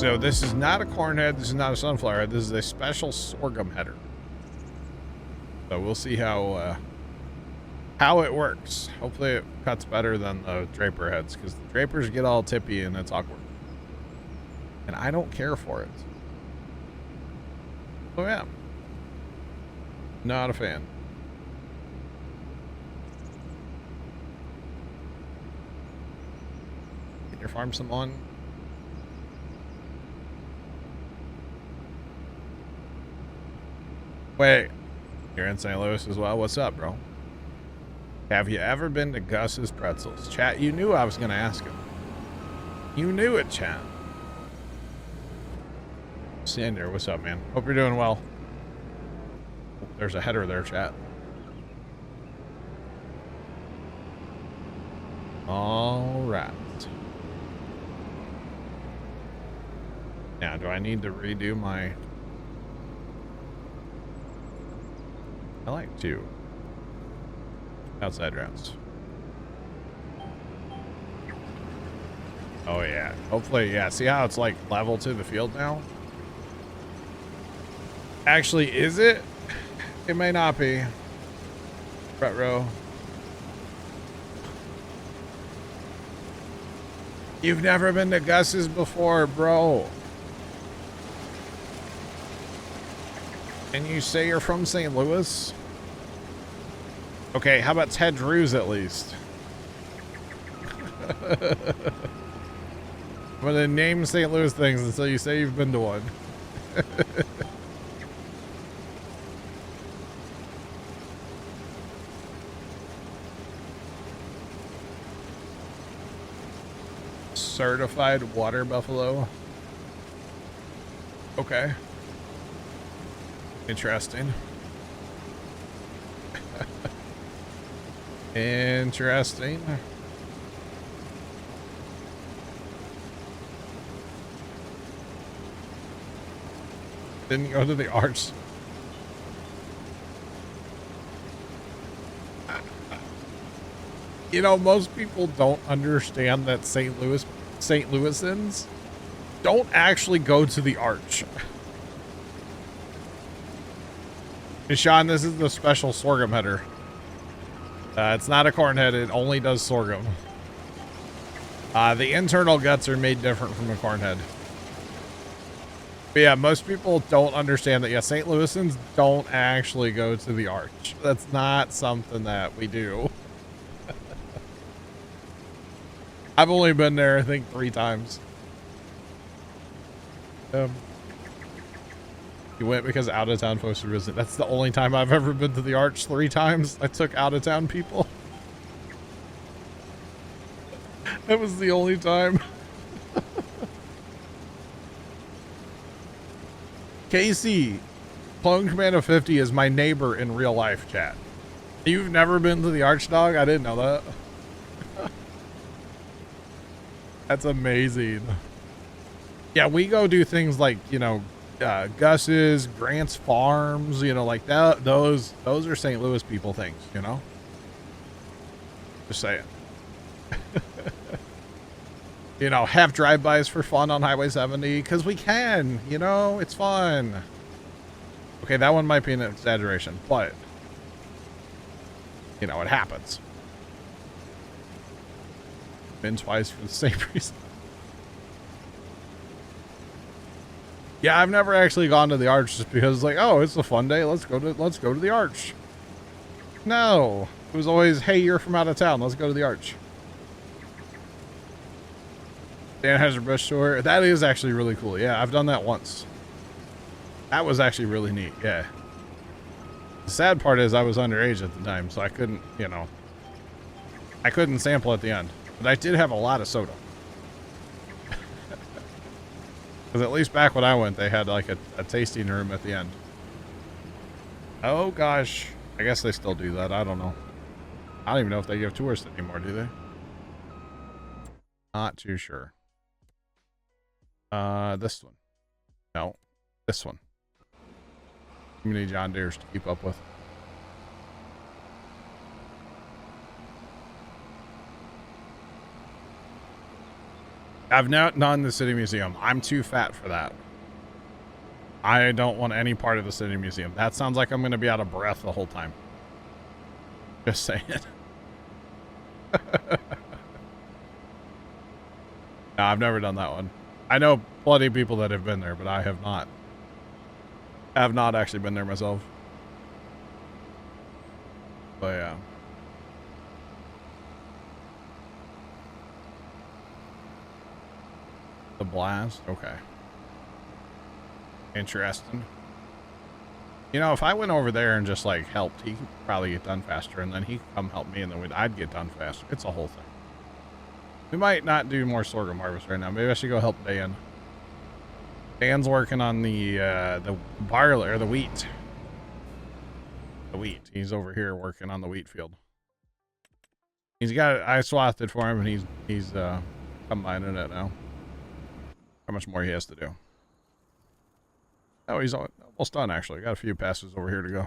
So this is not a corn head. This is not a sunflower head. This is a special sorghum header. So we'll see how it works. Hopefully it cuts better than the Draper heads, because the Drapers get all tippy and it's awkward. And I don't care for it. Oh yeah. Not a fan. Can you farm some on? Wait. You're in St. Louis as well? What's up, bro? Have you ever been to Gus's Pretzels? Chat, you knew I was going to ask him. You knew it, chat. Sander, what's up, man? Hope you're doing well. There's a header there, chat. All right. Now, do I need to redo my... I like to. Outside routes. Oh, yeah. Hopefully, yeah. See how it's like level to the field now? Actually, is it? It may not be. Front row. You've never been to Gus's before, bro. And you say you're from St. Louis? Okay, how about Ted Drew's at least? I'm gonna name St. Louis things until you say you've been to one. Certified water buffalo. Okay. Interesting. Interesting. Didn't go to the arch. You know, most people don't understand that St. Louisans don't actually go to the arch. Hey, Sean, this is the special sorghum header. It's not a corn head. It only does sorghum. The internal guts are made different from a corn head. But yeah, most people don't understand that. Yeah, St. Louisans don't actually go to the arch. That's not something that we do. I've only been there, I think, 3 times. You went because out-of-town folks were visiting. That's the only time I've ever been to the arch. 3 times I took out-of-town people. That was the only time. Casey, Clone Commando 50 is my neighbor in real life, chat. You've never been to the arch, dog? I didn't know that. That's amazing. Yeah, we go do things like, you know, Gus's, Grant's Farms, you know, like that. Those are St. Louis people things, you know? Just saying. You know, have drive-bys for fun on Highway 70, because we can, you know, it's fun. Okay, that one might be an exaggeration, but, you know, it happens. Been twice for the same reason. Yeah, I've never actually gone to the arch just because it's like, oh, it's a fun day. Let's go to the arch. No, it was always, hey, you're from out of town. Let's go to the arch. Dan has a bush tour. That is actually really cool. Yeah, I've done that once. That was actually really neat. Yeah. The sad part is I was underage at the time, so I couldn't, you know, I couldn't sample at the end. But I did have a lot of soda. Because at least back when I went, they had like a tasting room at the end. Oh gosh. I guess they still do that. I don't know. I don't even know if they give tourists anymore, do they? Not too sure. This one. No. This one. Too many John Deeres to keep up with. I've not done the City Museum. I'm too fat for that. I don't want any part of the City Museum. That sounds like I'm going to be out of breath the whole time. Just saying. No, I've never done that one. I know plenty of people that have been there, but I have not. I have not actually been there myself. But yeah. The blast? Okay. Interesting. You know, if I went over there and just like helped, he could probably get done faster, and then he could come help me, and then I'd get done faster. It's a whole thing. We might not do more sorghum harvest right now. Maybe I should go help Dan. Dan's working on the barley or the wheat. The wheat. He's over here working on the wheat field. He's got I swathed it for him, and he's combining it now. How much more he has to do? Oh, he's almost done actually. Got a few passes over here to go.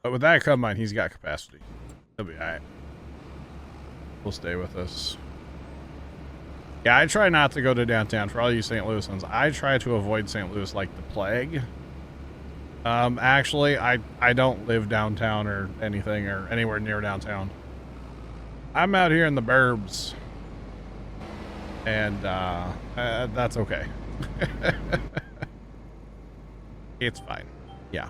But with that combine, he's got capacity. He'll be alright. Will stay with us. Yeah, I try not to go to downtown. For all you St. Louisans, I try to avoid St. Louis like the plague. Actually, I don't live downtown or anything or anywhere near downtown. I'm out here in the burbs, and that's okay. It's fine. Yeah.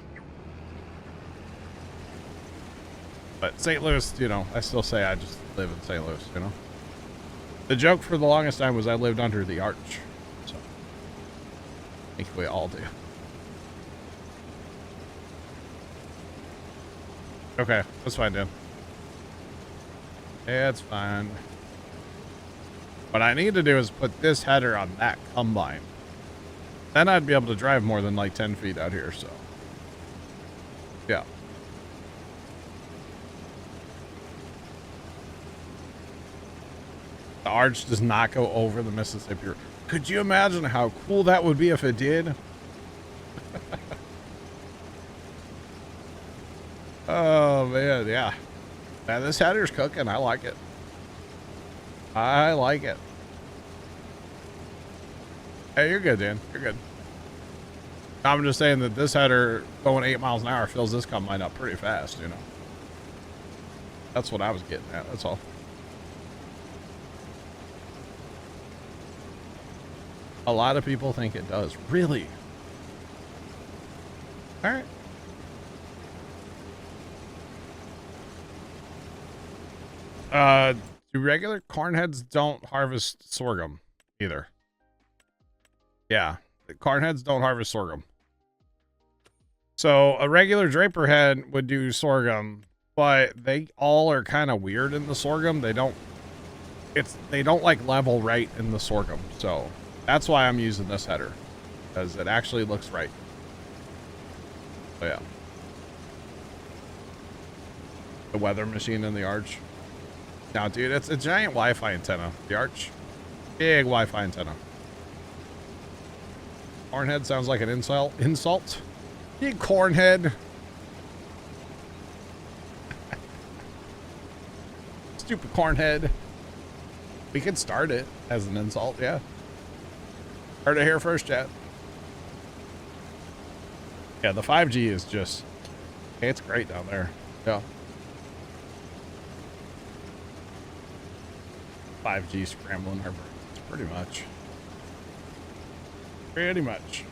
But St. Louis, you know, I still say I just live in St. Louis, you know. The joke for the longest time was I lived under the arch. So, I think we all do. Okay, that's fine, Dan. Yeah, it's fine. What I need to do is put this header on that combine. Then I'd be able to drive more than like 10 feet out here, so. Yeah. The arch does not go over the Mississippi River. Could you imagine how cool that would be if it did? Oh, man, yeah. Man, this header's cooking. I like it. I like it. Hey, you're good, Dan. You're good. I'm just saying that this header going 8 miles an hour fills this combine up pretty fast, you know. That's what I was getting at. That's all. A lot of people think it does. Really? All right. Do regular cornheads don't harvest sorghum either? Yeah, the cornheads don't harvest sorghum. So a regular draper head would do sorghum, but they all are kind of weird in the sorghum. They don't like level right in the sorghum. So that's why I'm using this header, because it actually looks right. So yeah. The weather machine in the arch. Now, dude, it's a giant Wi-Fi antenna. The arch. Big Wi-Fi antenna. Cornhead sounds like an insult. You cornhead. Stupid cornhead. We could start it as an insult, yeah. Heard it here first, chat. Yeah, the 5G is just... Hey, it's great down there. Yeah. 5G scrambling our brains, pretty much. Pretty much.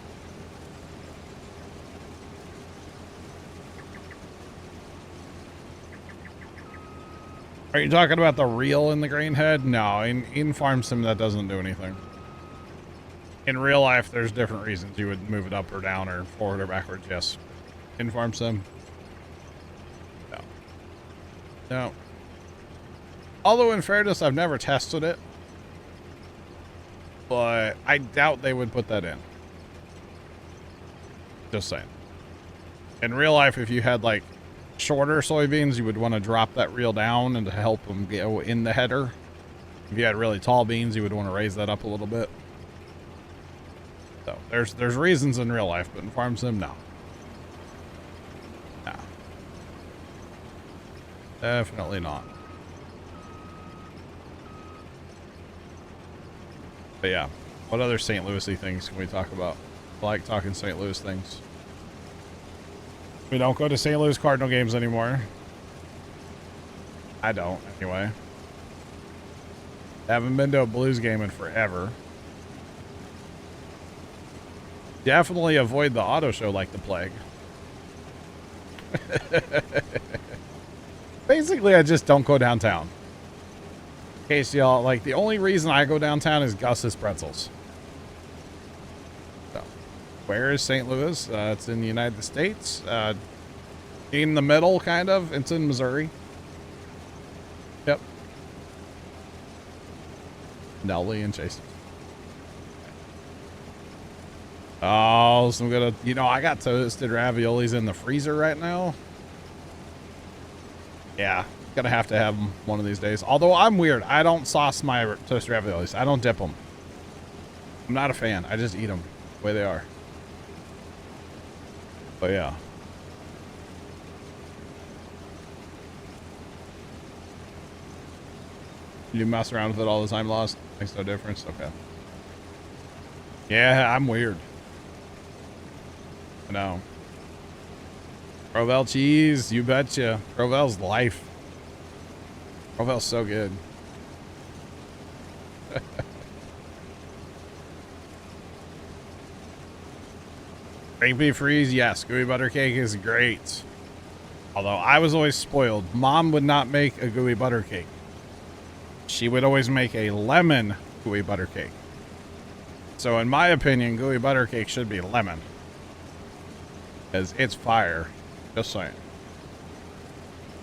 Are you talking about the reel in the grain head? No, in farm sim that doesn't do anything. In real life, there's different reasons you would move it up or down or forward or backwards. Yes. In farm sim. No. No. Although in fairness, I've never tested it. But I doubt they would put that in. Just saying. In real life, if you had like shorter soybeans, you would want to drop that reel down and to help them go in the header. If you had really tall beans, you would want to raise that up a little bit. So there's reasons in real life, but in farm sim, no. No. Definitely not. But yeah, what other St. Louis-y things can we talk about? I like talking St. Louis things. We don't go to St. Louis Cardinal games anymore. I don't, anyway. Haven't been to a Blues game in forever. Definitely avoid the auto show like the plague. Basically, I just don't go downtown. In case y'all, like, the only reason I go downtown is Gus's Pretzels. So, where is St. Louis? It's in the United States. In the middle, kind of. It's in Missouri. Yep. Nelly and Chase. Oh, some good. You know, I got toasted raviolis in the freezer right now. Yeah, gonna have to have them one of these days. Although I'm weird. I don't sauce my toasted raviolis. I don't dip them. I'm not a fan. I just eat them the way they are. But yeah. You mess around with it all the time, Lost? Makes no difference? Okay. Yeah, I'm weird. I know. Provel cheese, you betcha. Provel's life. Provel's so good. Grape beef freeze, yes. Gooey butter cake is great. Although I was always spoiled. Mom would not make a gooey butter cake. She would always make a lemon gooey butter cake. So in my opinion, gooey butter cake should be lemon. Because it's fire. Just saying.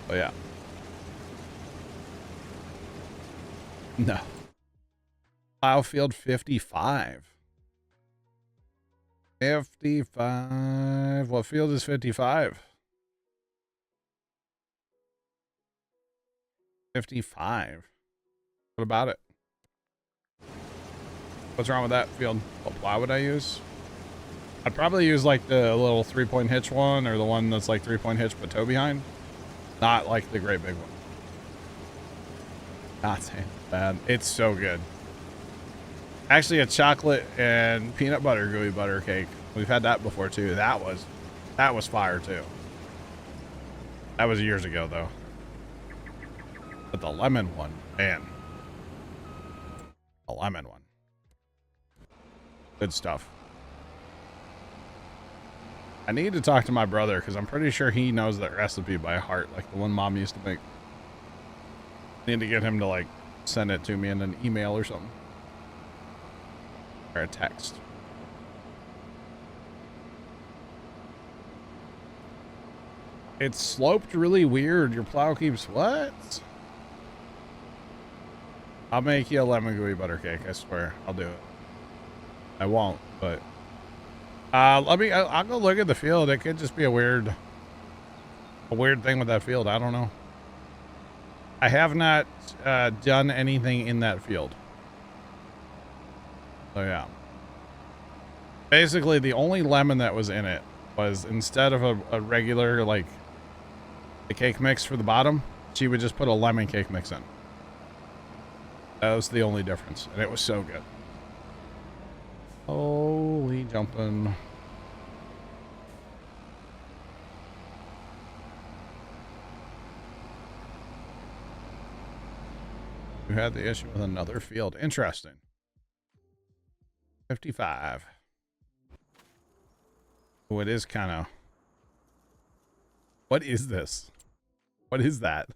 Oh yeah. No. Plow field 55. 55. What field is 55? 55. What about it? What's wrong with that field? What plow would I use? I'd probably use like the little 3-point hitch one, or the one that's like 3-point hitch but toe behind. Not like the great big one. Not saying it's bad. It's so good. Actually, a chocolate and peanut butter gooey butter cake. We've had that before too. That was fire too. That was years ago though. But the lemon one, man. The lemon one. Good stuff. I need to talk to my brother because I'm pretty sure he knows that recipe by heart, like the one Mom used to make. Need to get him to like send it to me in an email or something. Or a text. It's sloped really weird. Your plow keeps what? I'll make you a lemon gooey butter cake. I swear. I'll do it. I won't, but I'll go look at the field. It could just be a weird thing with that field. I don't know. I have not done anything in that field. So yeah. Basically, the only lemon that was in it was, instead of a regular, like, the cake mix for the bottom, she would just put a lemon cake mix in. That was the only difference, and it was so good. Holy jumping. You had the issue with another field. Interesting. 55. Oh, it is kind of... What is this? What is that?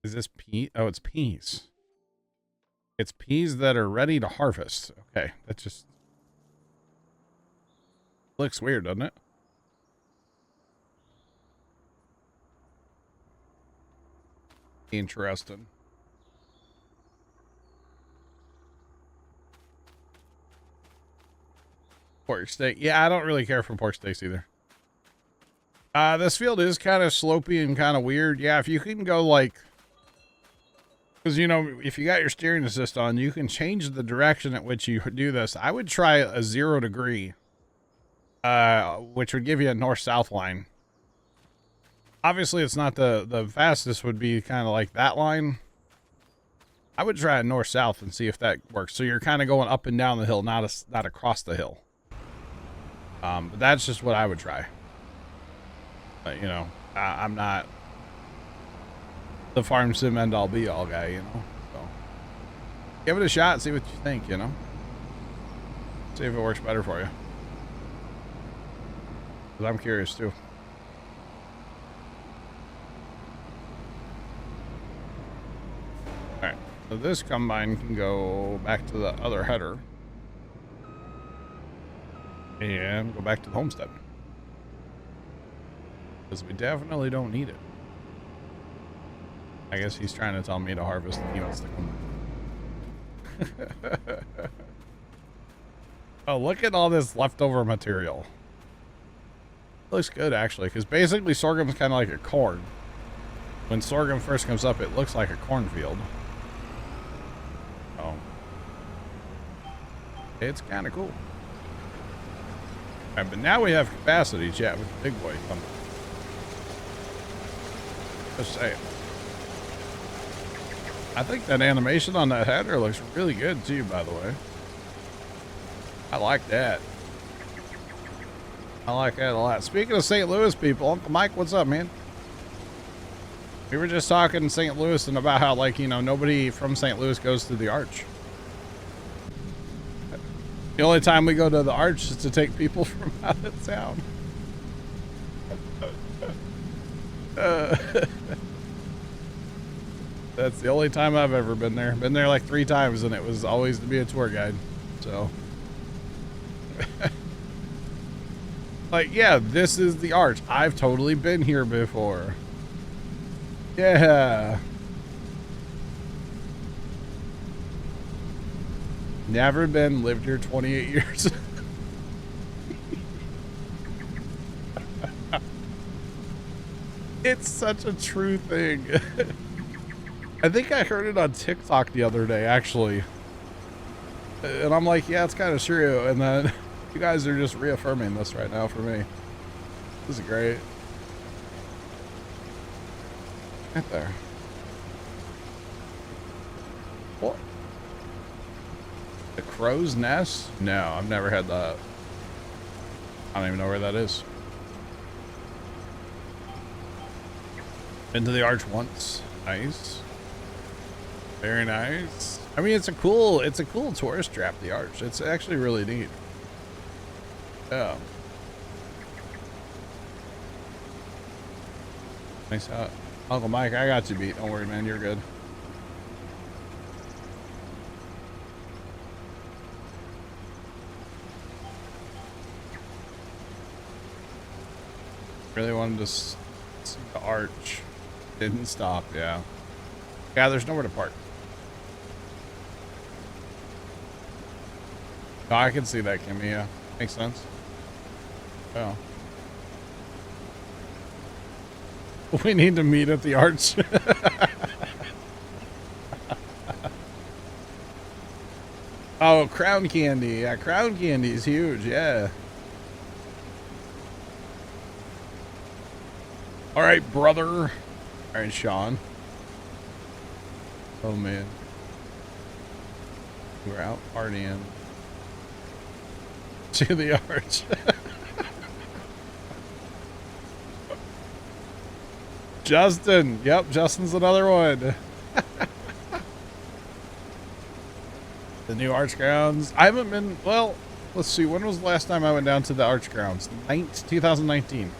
Is this pea? Oh, it's peas. It's peas that are ready to harvest. Okay, that just looks weird, doesn't it? Interesting. Pork steak. Yeah, I don't really care for pork steaks either. This field is kind of slopey and kind of weird. Yeah, if you can go like... Because, you know, if you got your steering assist on, you can change the direction at which you do this. I would try a 0 degree, which would give you a north-south line. Obviously, it's not the fastest, would be kind of like that line. I would try a north-south and see if that works. So you're kind of going up and down the hill, not across the hill. But that's just what I would try. But, you know, I'm not the farm sim end-all be-all guy, you know. So give it a shot, see what you think, you know. See if it works better for you. Because I'm curious, too. Alright, so this combine can go back to the other header. And go back to the homestead. Because we definitely don't need it. I guess he's trying to tell me to harvest and he wants to come back. Oh, look at all this leftover material. Looks good, actually, because basically sorghum's kind of like a corn. When sorghum first comes up, it looks like a cornfield. Oh. It's kind of cool. Alright, but now we have capacity, chat, with the big boy coming. Just saying. I think that animation on that header looks really good, too, by the way. I like that. I like that a lot. Speaking of St. Louis people, Uncle Mike, what's up, man? We were just talking in St. Louis and about how, like, you know, nobody from St. Louis goes to the Arch. The only time we go to the Arch is to take people from out of town. That's the only time I've ever been there. Been there like 3 times, and it was always to be a tour guide. So, like, yeah, this is the Arch. I've totally been here before. Yeah. Never been, lived here 28 years. It's such a true thing. I think I heard it on TikTok the other day, actually. And I'm like, yeah, it's kind of true. And then you guys are just reaffirming this right now for me. This is great. Right there. What? The crow's nest? No, I've never had that. I don't even know where that is. Been to the Arch once. Nice. Very nice. I mean, it's a cool tourist trap, the Arch. It's actually really neat. Yeah. Nice hat. Uncle Mike, I got you beat. Don't worry, man. You're good. Really wanted to see the Arch. Didn't stop, yeah. Yeah, there's nowhere to park. No, I can see that, Kimmy, yeah. Makes sense. Yeah. We need to meet at the Arch. Oh, Crown Candy. Yeah, Crown Candy is huge, yeah. All right, brother. All right, Sean. Oh, man. We're out partying. To the Arch. Justin. Yep, Justin's another one. The new Arch grounds. I haven't been, well, let's see. When was the last time I went down to the Arch grounds? 2019.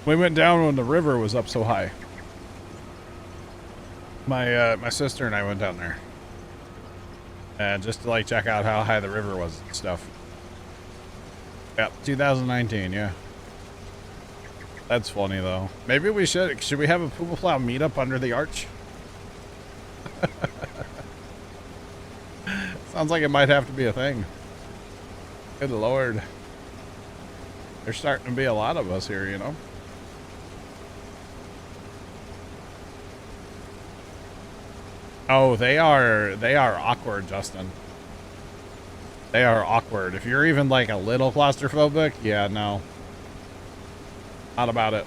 We went down when the river was up so high. My sister and I went down there. Just to, like, check out how high the river was and stuff. Yep, 2019, yeah. That's funny, though. Maybe we should we have a Puma Plow meetup under the Arch? Sounds like it might have to be a thing. Good Lord. There's starting to be a lot of us here, you know? Oh, they are awkward, Justin. They are awkward. If you're even like a little claustrophobic, yeah, no. Not about it.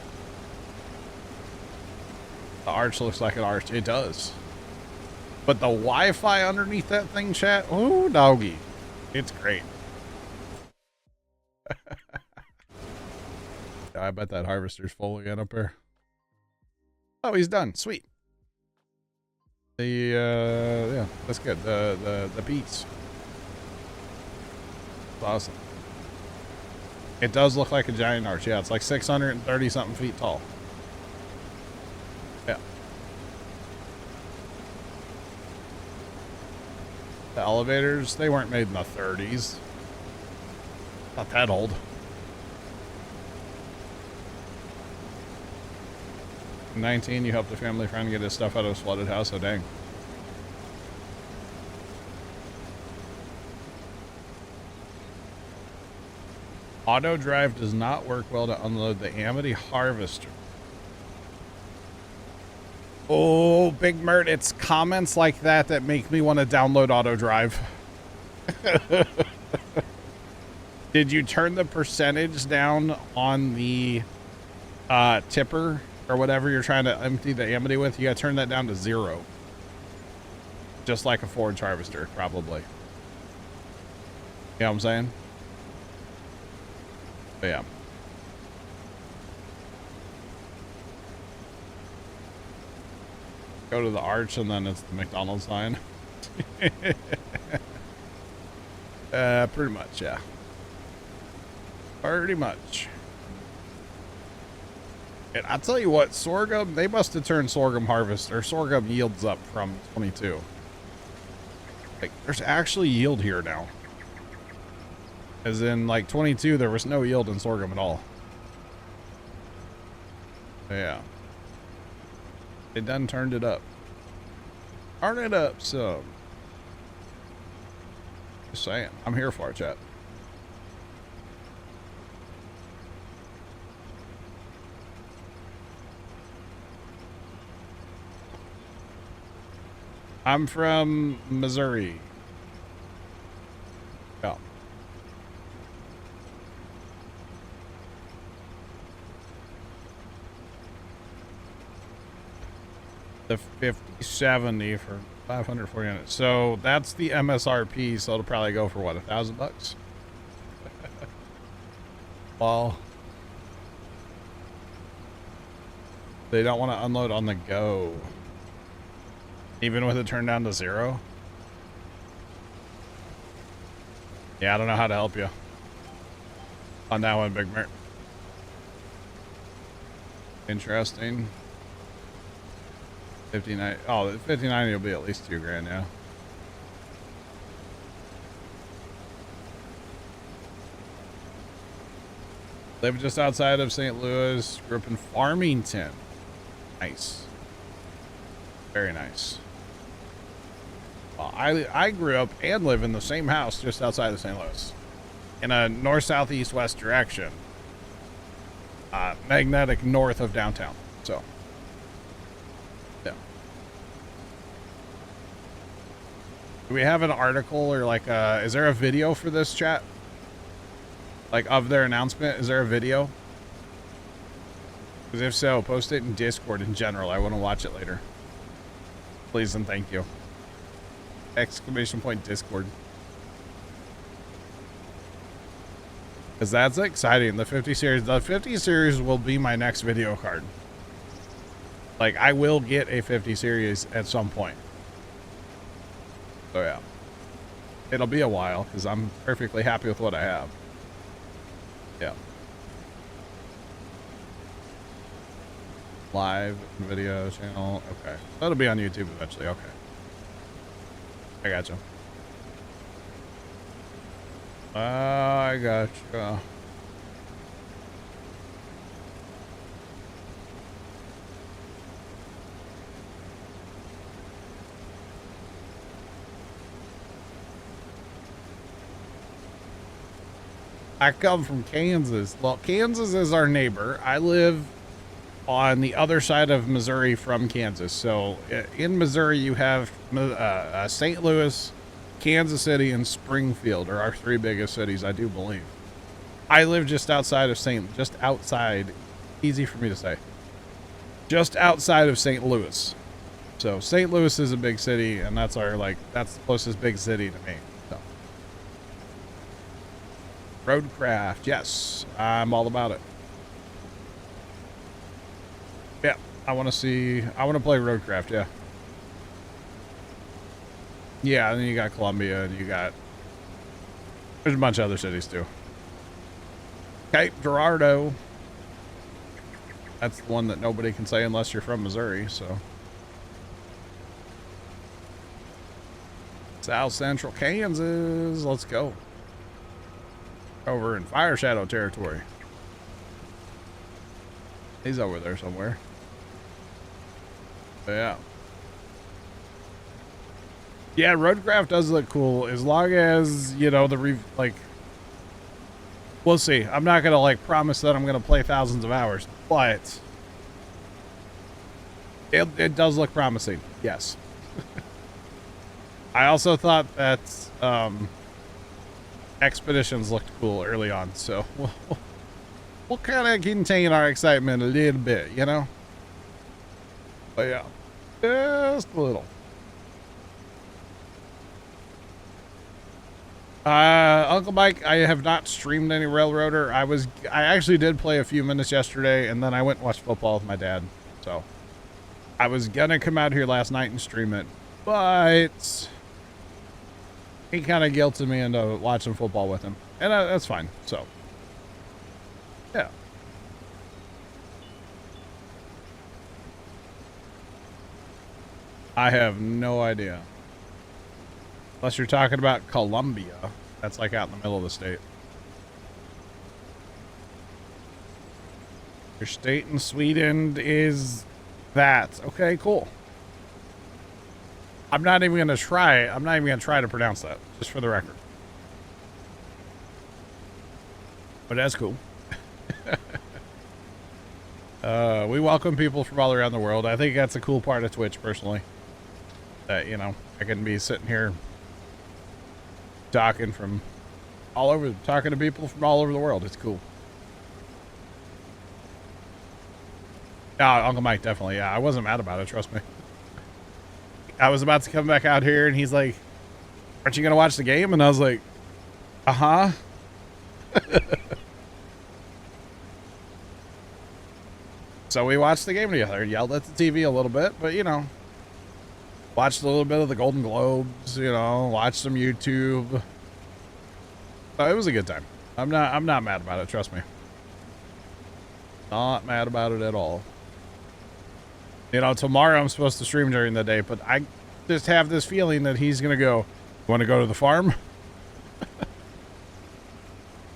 The Arch looks like an Arch. It does. But the Wi-Fi underneath that thing, chat, oh, doggy. It's great. I bet that harvester's full again up there. Oh, he's done. Sweet. Yeah, that's good. The beats. Awesome. It does look like a giant arch. Yeah, it's like 630 something feet tall. Yeah. The elevators, they weren't made in the 30s. Not that old. In 19, you helped a family friend get his stuff out of his flooded house. Oh, dang. Auto drive does not work well to unload the Amity harvester. Oh, Big Mert, it's comments like that that make me want to download auto drive. Did you turn the percentage down on the tipper or whatever you're trying to empty the Amity with? You got to turn that down to 0. Just like a forage harvester, probably. You know what I'm saying? But yeah. Go to the arch and then it's the McDonald's sign. Pretty much, yeah. Pretty much. And I'll tell you what, sorghum, they must have turned sorghum harvest or sorghum yields up from 22. Like, there's actually yield here now. As in, like, 22, there was no yield in sorghum at all. Yeah. It done turned it up. Turn it up some. Just saying. I'm here for it, chat. I'm from Missouri. Yeah. The 5070 for 540 units. So that's the MSRP. So it'll probably go for what, $1,000? Well, they don't want to unload on the go, even with it turned down to 0. Yeah, I don't know how to help you on that one, Big Mert. Interesting. 59. Oh, 59 will be at least $2,000 now. Live just outside of St. Louis. Grew up in Farmington. Nice. Very nice. Well, I grew up and live in the same house just outside of St. Louis, in a north, south, east, west direction. Magnetic north of downtown. So. Yeah. Do we have an article or like is there a video for this, chat? Like of their announcement? Is there a video? Because if so, post it in Discord in general. I want to watch it later. Please and thank you. Exclamation point Discord. Because that's exciting. The 50 series. The 50 series will be my next video card. Like, I will get a 50 series at some point. So, yeah. It'll be a while, because I'm perfectly happy with what I have. Yeah. Live video channel. Okay. That'll be on YouTube eventually. Okay. I gotcha. I gotcha. I come from Kansas. Well, Kansas is our neighbor. I live on the other side of Missouri from Kansas. So in Missouri, you have St. Louis, Kansas City, and Springfield are our 3 biggest cities, I do believe. I live just outside, easy for me to say, just outside of St. Louis. So St. Louis is a big city, and that's that's the closest big city to me. So roadcraft, yes, I'm all about it. Yeah, I want to play roadcraft. Yeah. Yeah, and then you got Columbia, and there's a bunch of other cities too. Cape Girardeau. That's the one that nobody can say unless you're from Missouri, so. South Central Kansas, let's go. Over in Fire Shadow territory. He's over there somewhere. But yeah. Yeah, roadcraft does look cool as long as, you know, we'll see. I'm not going to like promise that I'm going to play thousands of hours, but it does look promising. Yes. I also thought that expeditions looked cool early on, so we'll kind of contain our excitement a little bit, you know? But yeah, just a little. Uncle Mike, I have not streamed any Railroader. I actually did play a few minutes yesterday, and then I went and watched football with my dad. So I was gonna come out here last night and stream it, but he kind of guilted me into watching football with him, and that's fine. So yeah. I have no idea. Unless you're talking about Columbia. That's like out in the middle of the state. Your state in Sweden is that. Okay, cool. I'm not even going to try to pronounce that, just for the record. But that's cool. We welcome people from all around the world. I think that's a cool part of Twitch, personally. That, you know, I can be sitting here talking to people from all over the world. It's cool. Uncle Mike, definitely. Yeah, I wasn't mad about it. Trust me. I was about to come back out here, and he's like, "Aren't you gonna watch the game?" And I was like, "Uh-huh." So we watched the game together, yelled at the TV a little bit, but you know, watched a little bit of the Golden Globes, you know, watched some YouTube. So it was a good time. I'm not mad about it, trust me. Not mad about it at all. You know, tomorrow I'm supposed to stream during the day, but I just have this feeling that he's going to go, "Want to go to the farm?"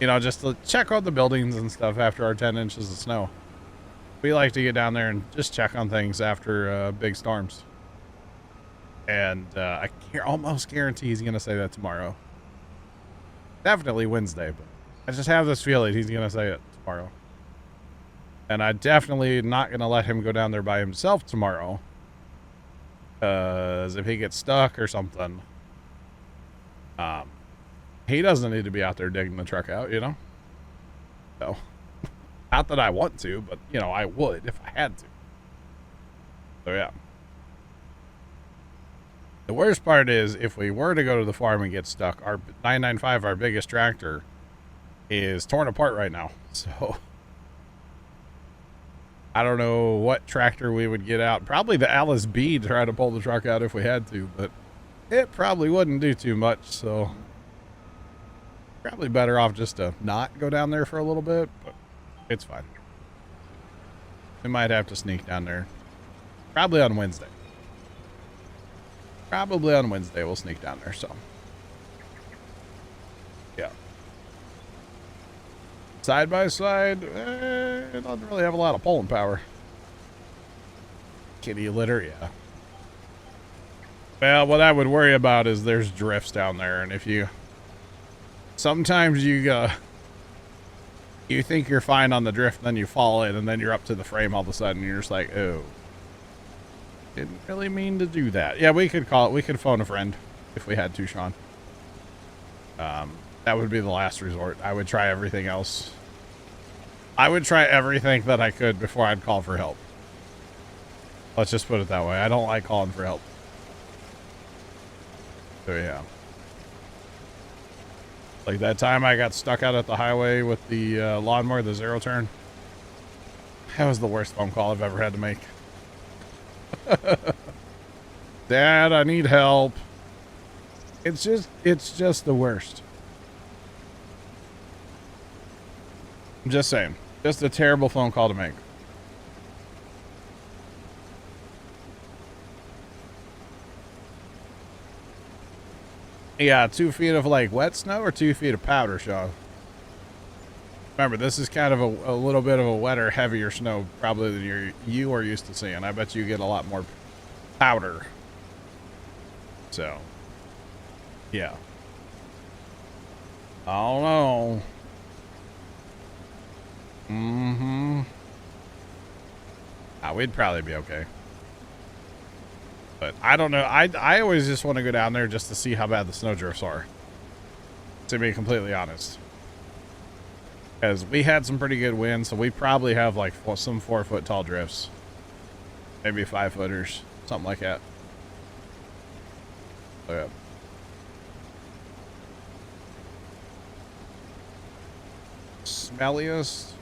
You know, just to check on the buildings and stuff after our 10 inches of snow. We like to get down there and just check on things after big storms. And I almost guarantee he's going to say that tomorrow. Definitely Wednesday, but I just have this feeling he's going to say it tomorrow. And I'm definitely not going to let him go down there by himself tomorrow. Because if he gets stuck or something, he doesn't need to be out there digging the truck out, you know? So, not that I want to, but, you know, I would if I had to. So, yeah. The worst part is, if we were to go to the farm and get stuck, our 995, our biggest tractor, is torn apart right now. So, I don't know what tractor we would get out. Probably the Alice B to try to pull the truck out if we had to, but it probably wouldn't do too much, so probably better off just to not go down there for a little bit, but it's fine. We might have to sneak down there. Probably on Wednesday. Probably on Wednesday we'll sneak down there, so. Yeah. Side by side, it doesn't really have a lot of pulling power. Kitty litter, yeah. Well, what I would worry about is there's drifts down there, and if you... Sometimes you think you're fine on the drift, and then you fall in, and then you're up to the frame all of a sudden, and you're just like, oh. Didn't really mean to do that. Yeah, we could phone a friend if we had to, Sean. That would be the last resort. I would try everything else. I would try everything that I could before I'd call for help. Let's just put it that way. I don't like calling for help. So yeah. Like that time I got stuck out at the highway with the lawnmower, the zero turn. That was the worst phone call I've ever had to make. Dad, I need help. It's just the worst. I'm just saying. Just a terrible phone call to make. Yeah, 2 feet of like wet snow or 2 feet of powder, Sean? Remember, this is kind of a little bit of a wetter, heavier snow probably than you are used to seeing. I bet you get a lot more powder. So, yeah. I don't know. Mm-hmm. We'd probably be okay. But I don't know. I always just want to go down there just to see how bad the snow drifts are. To be completely honest. Because we had some pretty good winds, so we probably have like some 4-foot tall drifts. Maybe 5-footers. Something like that. So, yeah. Smelliest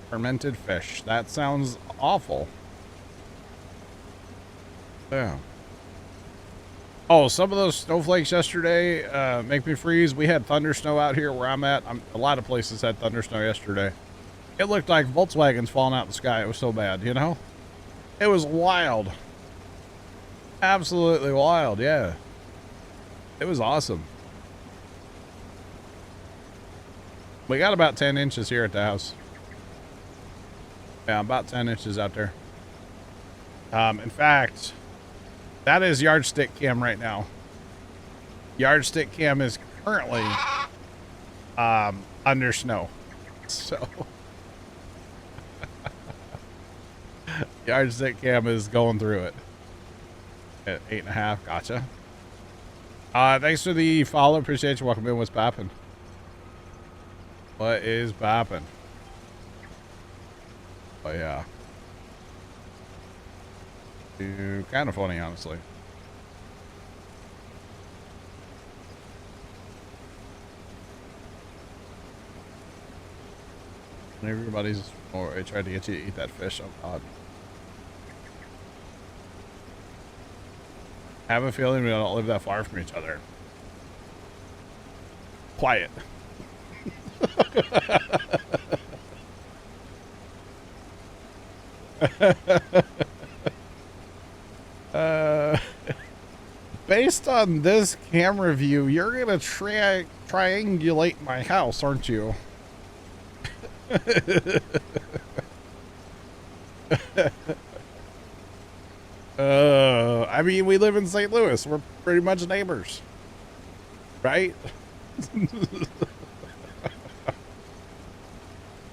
fermented fish. That sounds awful. Yeah. Oh, some of those snowflakes yesterday make me freeze. We had thunder snow out here where I'm at. A lot of places had thunder snow yesterday. It looked like Volkswagens falling out of the sky. It was so bad, you know? It was wild. Absolutely wild, yeah. It was awesome. We got about 10 inches here at the house. Yeah, about 10 inches out there. In fact, that is yardstick cam right now. Yardstick cam is currently under snow. So yardstick cam is going through it. At 8.5, gotcha. Thanks for the follow. Appreciate you. Welcome in. What's bopping? What is bopping? Oh yeah. Kind of funny, honestly. Everybody's. Or I tried to get you to eat that fish. Oh God. I have a feeling we don't live that far from each other. Quiet. Based on this camera view, you're gonna triangulate my house, aren't you? I mean, we live in St. Louis. We're pretty much neighbors, right?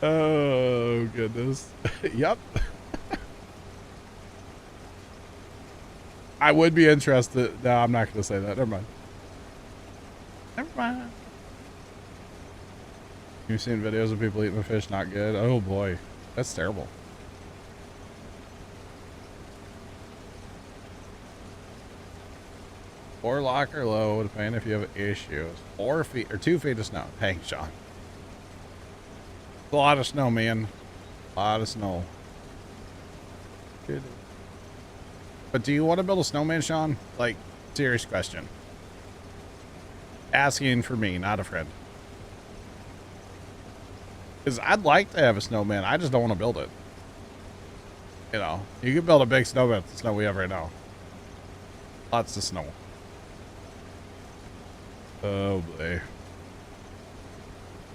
Oh goodness. Yep. I would be interested. No, I'm not going to say that. Never mind. Never mind. You've seen videos of people eating the fish not good? Oh boy. That's terrible. Or locker low, depending if you have issues. 4 feet or 2 feet of snow. Thanks, Sean. A lot of snow, man. A lot of snow. Good. But do you want to build a snowman, Sean? Like, serious question. Asking for me, not a friend. Because I'd like to have a snowman. I just don't want to build it. You know, you can build a big snowman with the snow we have right now. Lots of snow. Oh, boy.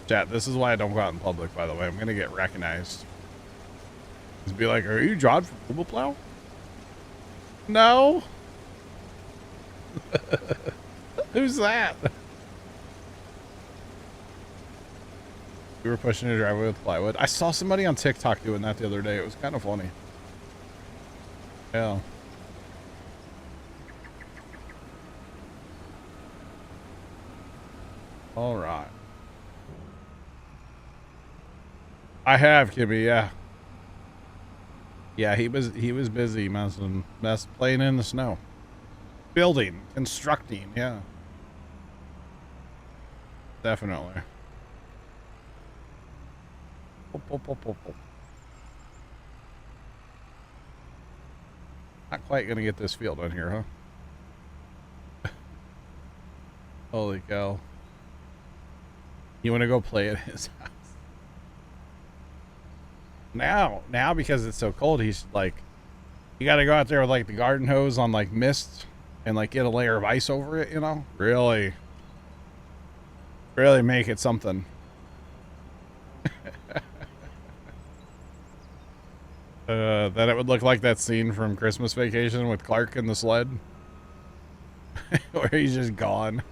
Chat, this is why I don't go out in public, by the way. I'm going to get recognized. Just be like, are you John from Puma Plow? No. Who's that? We were pushing a driveway with plywood. I saw somebody on TikTok doing that the other day. It was kind of funny. Yeah. All right. I have, Kimmy, yeah. Yeah, he was busy playing in the snow. Building, constructing, yeah. Definitely. Not quite gonna get this field on here, huh? Holy cow. You wanna go play at his house? Now because it's so cold, he's like, you gotta go out there with like the garden hose on like mist and like get a layer of ice over it, you know? Really make it something. That it would look like that scene from Christmas Vacation with Clark in the sled. Where he's just gone.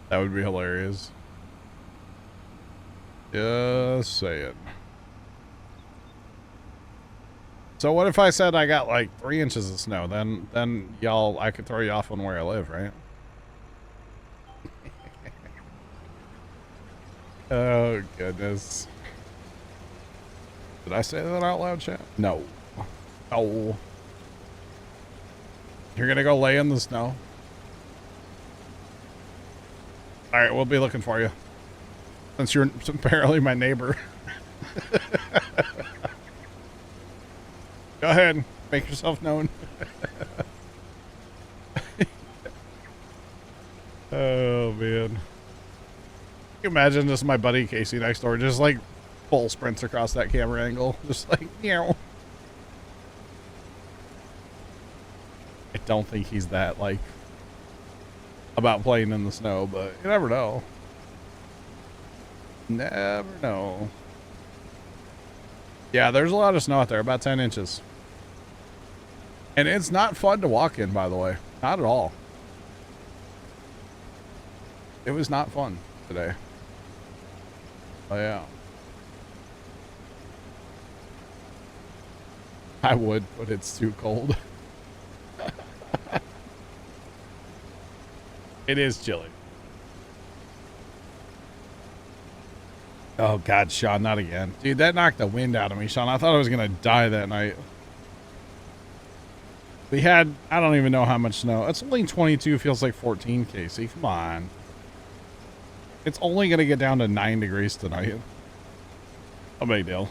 That would be hilarious. Just saying. So what if I said I got like 3 inches of snow? Then y'all, I could throw you off on where I live, right? Oh, goodness. Did I say that out loud, chat? No. Oh. You're gonna go lay in the snow? Alright, we'll be looking for you. Since you're apparently my neighbor. Go ahead. Make yourself known. Oh, man. Can you imagine just my buddy Casey next door just like full sprints across that camera angle? Just like, you know. I don't think he's that like about playing in the snow, but you never know. Never know. Yeah, there's a lot of snow out there, about 10 inches. And it's not fun to walk in, by the way. Not at all. It was not fun today. Oh, yeah. I would, but it's too cold. It is chilly. Oh, God, Sean, not again. Dude, that knocked the wind out of me, Sean. I thought I was going to die that night. We had, I don't even know how much snow. It's only 22, feels like 14, Casey. Come on. It's only going to get down to 9 degrees tonight. No big deal.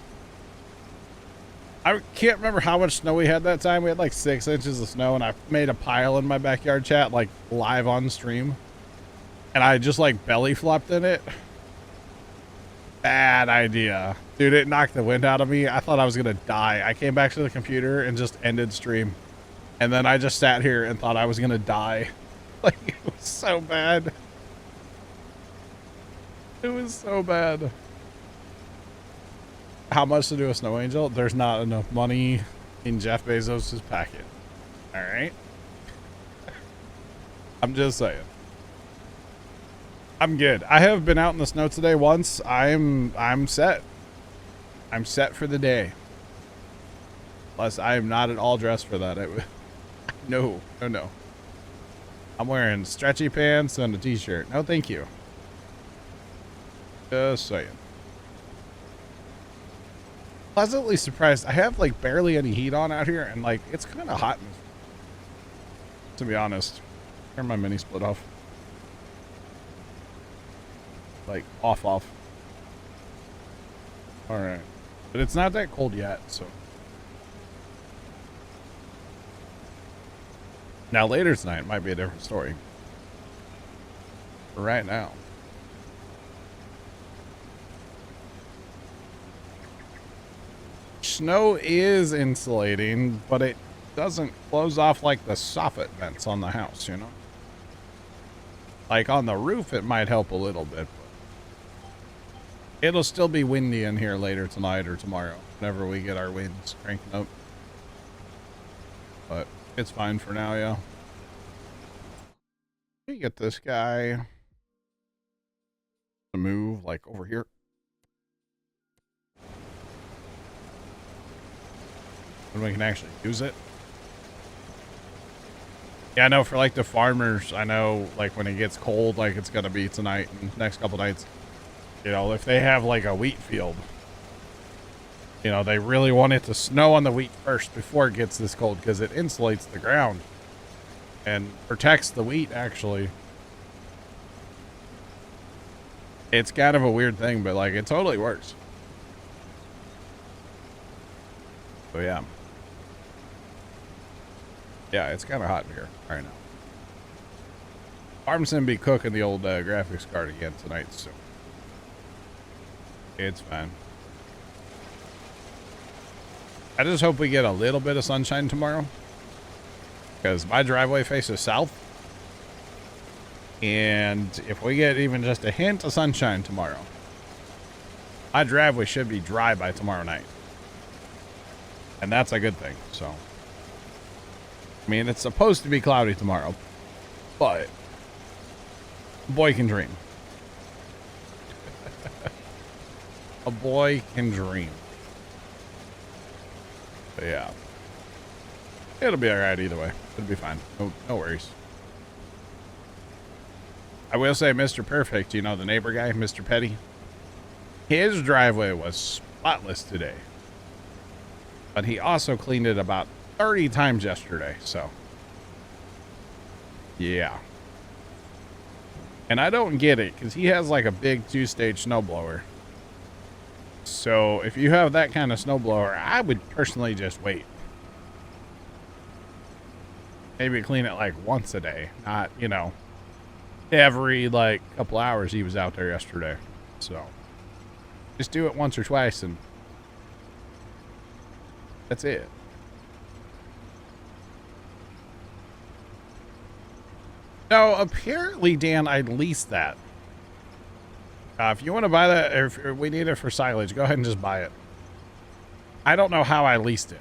I can't remember how much snow we had that time. We had like 6 inches of snow, and I made a pile in my backyard, chat, like live on stream. And I just like belly flopped in it. Bad idea. Dude, it knocked the wind out of me. I thought I was going to die. I came back to the computer and just ended stream. And then I just sat here and thought I was going to die. Like, it was so bad. It was so bad. How much to do a snow angel? There's not enough money in Jeff Bezos' packet. All right. I'm just saying. I'm good. I have been out in the snow today once. I'm set. I'm set for the day. Plus, I am not at all dressed for that. No. I'm wearing stretchy pants and a t-shirt. No, thank you. Just saying. Pleasantly surprised. I have like barely any heat on out here, and like it's kind of hot. To be honest, turn my mini split off. Like off. All right, but it's not that cold yet. So now later tonight might be a different story. But right now. Snow is insulating, but it doesn't close off like the soffit vents on the house, you know? Like on the roof, it might help a little bit, but it'll still be windy in here later tonight or tomorrow, whenever we get our winds cranking up. But it's fine for now, yeah. We get this guy to move like over here. When we can actually use it. Yeah, I know for like the farmers, I know like when it gets cold, like it's gonna be tonight and next couple nights, you know, if they have like a wheat field, You know, they really want it to snow on the wheat first before it gets this cold because it insulates the ground and protects the wheat, actually. It's kind of a weird thing, but like it totally works. So yeah. Yeah, it's kind of hot in here right now. Arm's gonna be cooking the old graphics card again tonight, so it's fine. I just hope we get a little bit of sunshine tomorrow, because my driveway faces south, and if we get even just a hint of sunshine tomorrow, my driveway should be dry by tomorrow night, and that's a good thing. So I mean, it's supposed to be cloudy tomorrow, but a boy can dream. A boy can dream. But yeah, it'll be all right either way. It'll be fine. No worries. I will say, Mr. Perfect, you know, the neighbor guy, Mr. Petty, his driveway was spotless today, but he also cleaned it about 30 times yesterday. So yeah, and I don't get it because he has like a big 2-stage snowblower. So if you have that kind of snowblower, I would personally just wait. Maybe clean it like once a day, not, you know, every like couple hours he was out there yesterday. So just do it once or twice and that's it. No, apparently, Dan, I leased that. If you want to buy that, or if we need it for silage, go ahead and just buy it. I don't know how I leased it.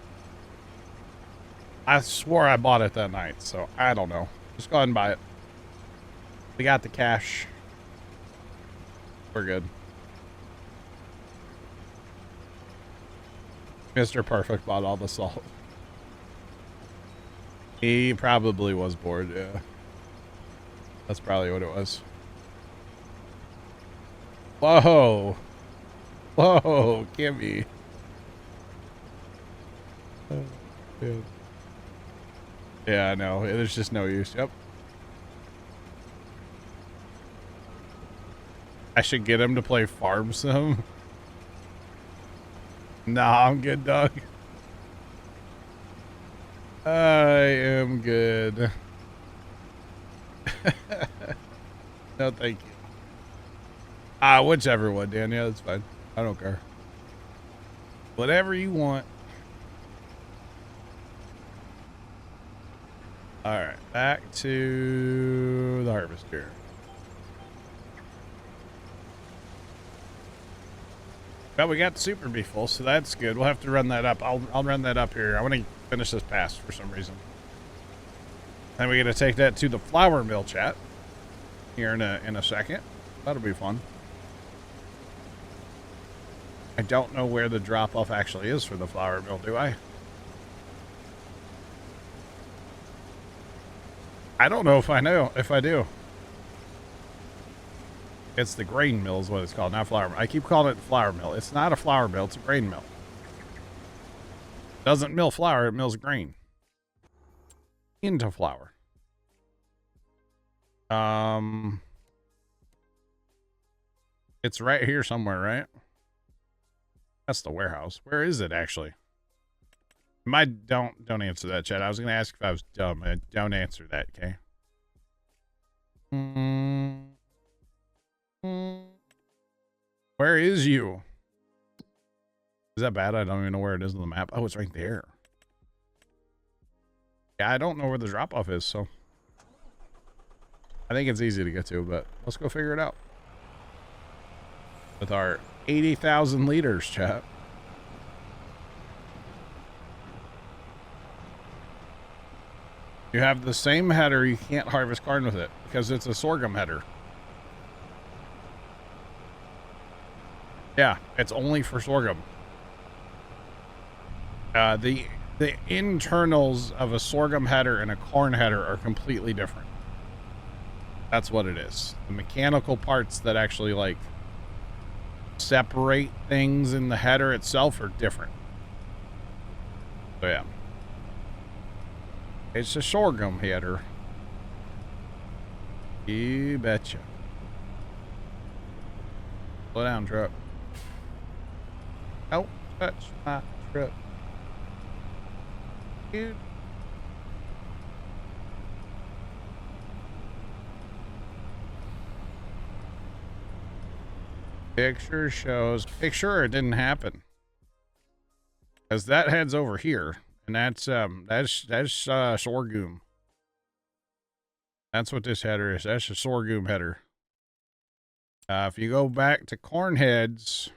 I swore I bought it that night, so I don't know. Just go ahead and buy it. We got the cash. We're good. Mr. Perfect bought all the salt. He probably was bored, yeah. That's probably what it was. Whoa. Whoa, Kimmy. Oh, man. Yeah, I know. There's just no use. Yep. I should get him to play Farm Sim. Nah, I'm good, dog. I am good. No, thank you. Whichever one, Dan. Yeah, that's fine. I don't care. Whatever you want. All right, back to the harvester. Well, we got the super bee full, so that's good. We'll have to run that up. I'll run that up here. I want to finish this pass for some reason. Then we're gonna take that to the flour mill, chat, here in a second. That'll be fun. I don't know where the drop off actually is for the flour mill, do I? I don't know if I know. If I do, it's the grain mill is what it's called, not flour mill. I keep calling it flour mill. It's not a flour mill. It's a grain mill. It doesn't mill flour. It mills grain into flour. It's right here somewhere, right? That's the warehouse. Where is it actually? Don't answer that, chat. I was gonna ask if I was dumb. Don't answer that, okay? Where is you? Is that bad? I don't even know where it is on the map. Oh, it's right there. Yeah, I don't know where the drop off is, so I think it's easy to get to, but let's go figure it out. With our 80,000 liters, chat. You have the same header, you can't harvest corn with it because it's a sorghum header. Yeah, it's only for sorghum. The internals of a sorghum header and a corn header are completely different. That's what it is. The mechanical parts that actually like separate things in the header itself are different. So yeah. It's a sorghum header. You betcha. Slow down, truck. Don't touch my truck. Dude. Picture shows. Picture it didn't happen. Because that heads over here. And that's sorghum. That's what this header is. That's a sorghum header. If you go back to corn heads,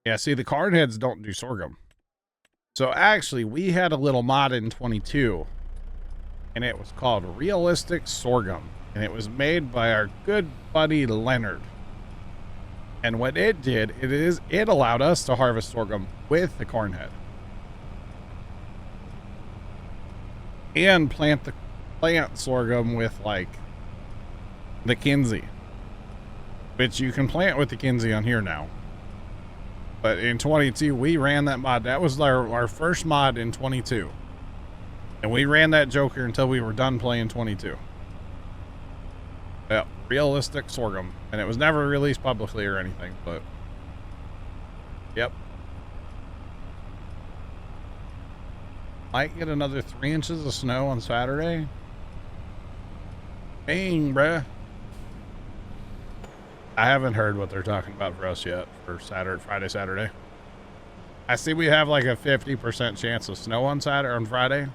yeah, see, the corn heads don't do sorghum. So actually, we had a little mod in 22, and it was called Realistic Sorghum, and it was made by our good buddy Leonard. And what it did, it allowed us to harvest sorghum with the corn head and plant sorghum with like the Kinsey, which you can plant with the Kinsey on here now. But in 22, we ran that mod. That was our first mod in 22. And we ran that joker until we were done playing 22. Yeah, Realistic Sorghum. And it was never released publicly or anything, but yep. Might get another 3 inches of snow on Saturday. Dang, bruh. I haven't heard what they're talking about for us yet for Friday, Saturday. I see we have like a 50% chance of snow on Friday.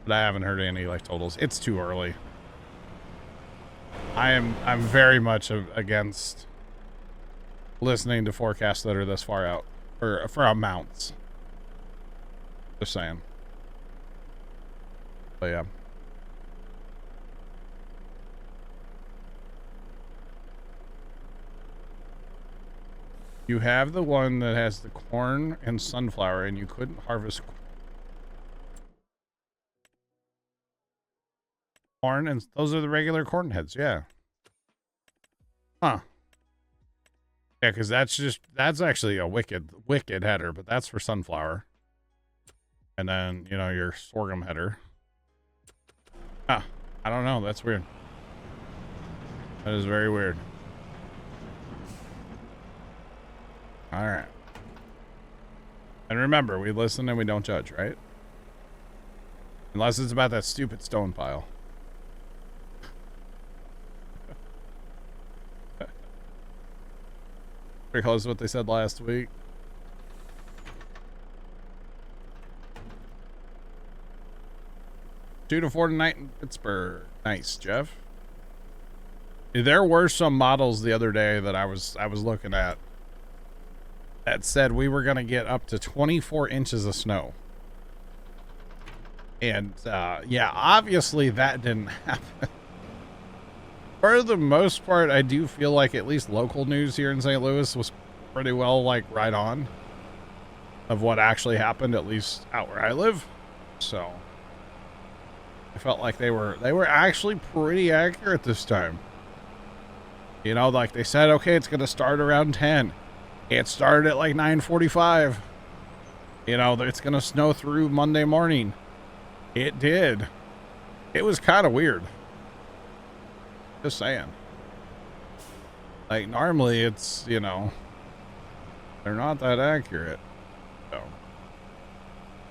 But I haven't heard any like totals. It's too early. I'm very much against listening to forecasts that are this far out for amounts. Just saying. But yeah. You have the one that has the corn and sunflower, and you couldn't harvest corn, and those are the regular corn heads, yeah. Huh. Yeah, because that's actually a wicked header, but that's for sunflower. And then, you know, your sorghum header. Huh. I don't know, that's weird. That is very weird. All right. And remember, we listen and we don't judge, right? Unless it's about that stupid stone pile. Pretty close to what they said last week. Two to 4 tonight in Pittsburgh. Nice, Jeff. There were some models the other day that I was looking at that said we were going to get up to 24 inches of snow. And, yeah, obviously that didn't happen. For the most part, I do feel like at least local news here in St. Louis was pretty well, like, right on of what actually happened, at least out where I live. So I felt like they were actually pretty accurate this time. You know, like they said, okay, it's going to start around 10. It started at like 9:45. You know, it's going to snow through Monday morning. It did. It was kind of weird. Just saying. Like, normally it's, you know, they're not that accurate. So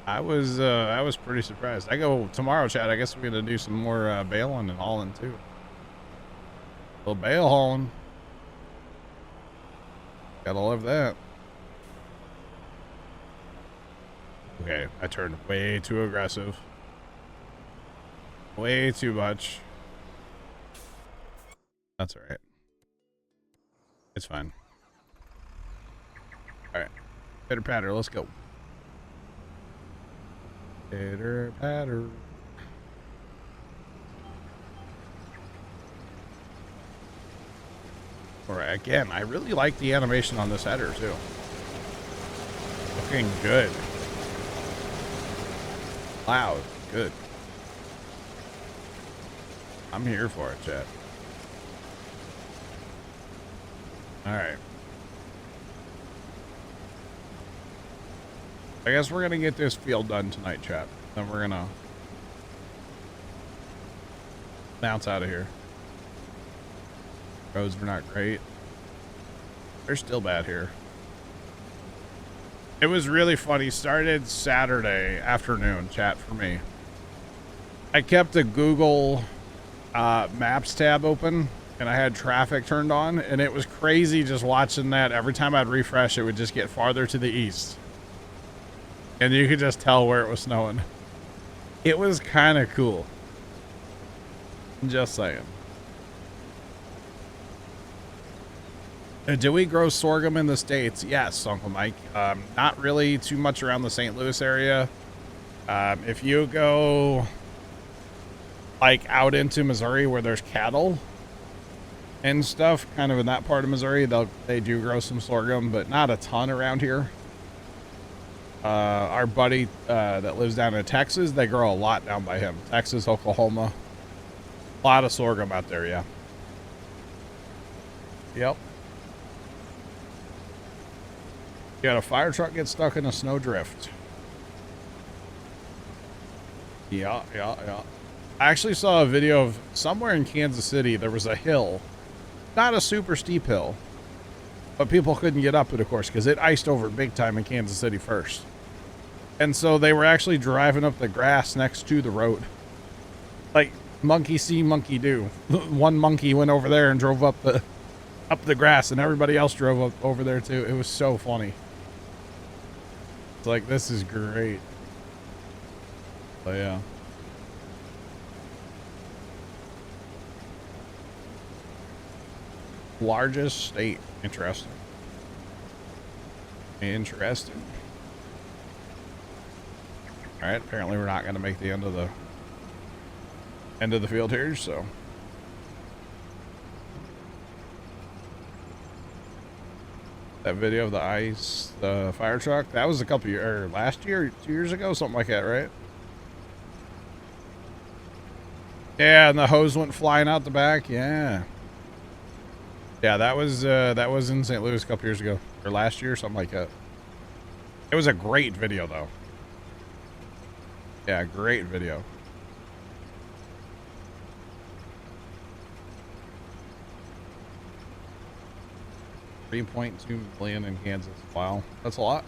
I was pretty surprised. I go tomorrow, Chad. I guess we're going to do some more baling and hauling too. A little bale hauling. Gotta love that. Okay, I turned way too aggressive. Way too much. That's alright. It's fine. Alright. Pitter patter, let's go. Pitter patter. Alright, again, I really like the animation on this header too. Looking good. Loud. Good. I'm here for it, chat. All right. I guess we're gonna get this field done tonight, chat. Then we're gonna bounce out of here. Roads were not great. They're still bad here. It was really funny. Started Saturday afternoon, chat, for me. I kept a Google Maps tab open, and I had traffic turned on, and it was crazy just watching that. Every time I'd refresh, it would just get farther to the east. And you could just tell where it was snowing. It was kind of cool. Just saying. Do we grow sorghum in the States? Yes, Uncle Mike. Not really too much around the St. Louis area. If you go like out into Missouri where there's cattle and stuff, kind of in that part of Missouri, they do grow some sorghum, but not a ton around here. Our buddy that lives down in Texas, they grow a lot down by him. Texas, Oklahoma. A lot of sorghum out there, yeah. Yep. You got a fire truck get stuck in a snowdrift. Yeah. I actually saw a video of somewhere in Kansas City, there was a hill. Not a super steep hill. But people couldn't get up it, of course, because it iced over big time in Kansas City first. And so they were actually driving up the grass next to the road. Like, monkey see, monkey do. One monkey went over there and drove up the grass, and everybody else drove up over there too. It was so funny. It's like, this is great. But yeah. Largest state. Interesting. Interesting. All right, apparently we're not going to make the end of the field here, so that video of the ice, the fire truck, that was a couple years, or last year, 2 years ago, something like that, right? Yeah, and the hose went flying out the back. Yeah, that was in St. Louis a couple years ago, or last year, something like that. It was a great video, though. Yeah, great video. $3.2 million in Kansas. Wow, that's a lot.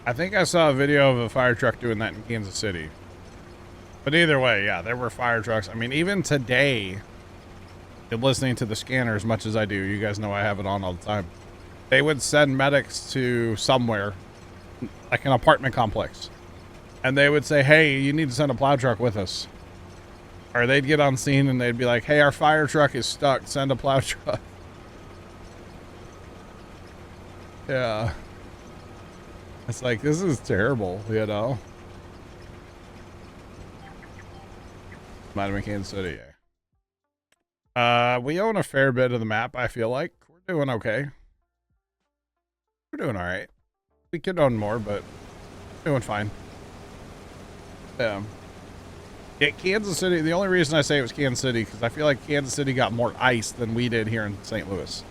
I think I saw a video of a fire truck doing that in Kansas City. But either way, yeah, there were fire trucks. I mean, even today, listening to the scanner as much as I do, you guys know I have it on all the time. They would send medics to somewhere, like an apartment complex. And they would say, hey, you need to send a plow truck with us. Or they'd get on scene and they'd be like, hey, our fire truck is stuck. Send a plow truck. Yeah. It's like, this is terrible, you know? Might have been Kansas City, yeah. We own a fair bit of the map, I feel like. We're doing okay. We're doing all right. We could own more, but doing fine. Yeah, Kansas City, the only reason I say it was Kansas City, because I feel like Kansas City got more ice than we did here in St. Louis.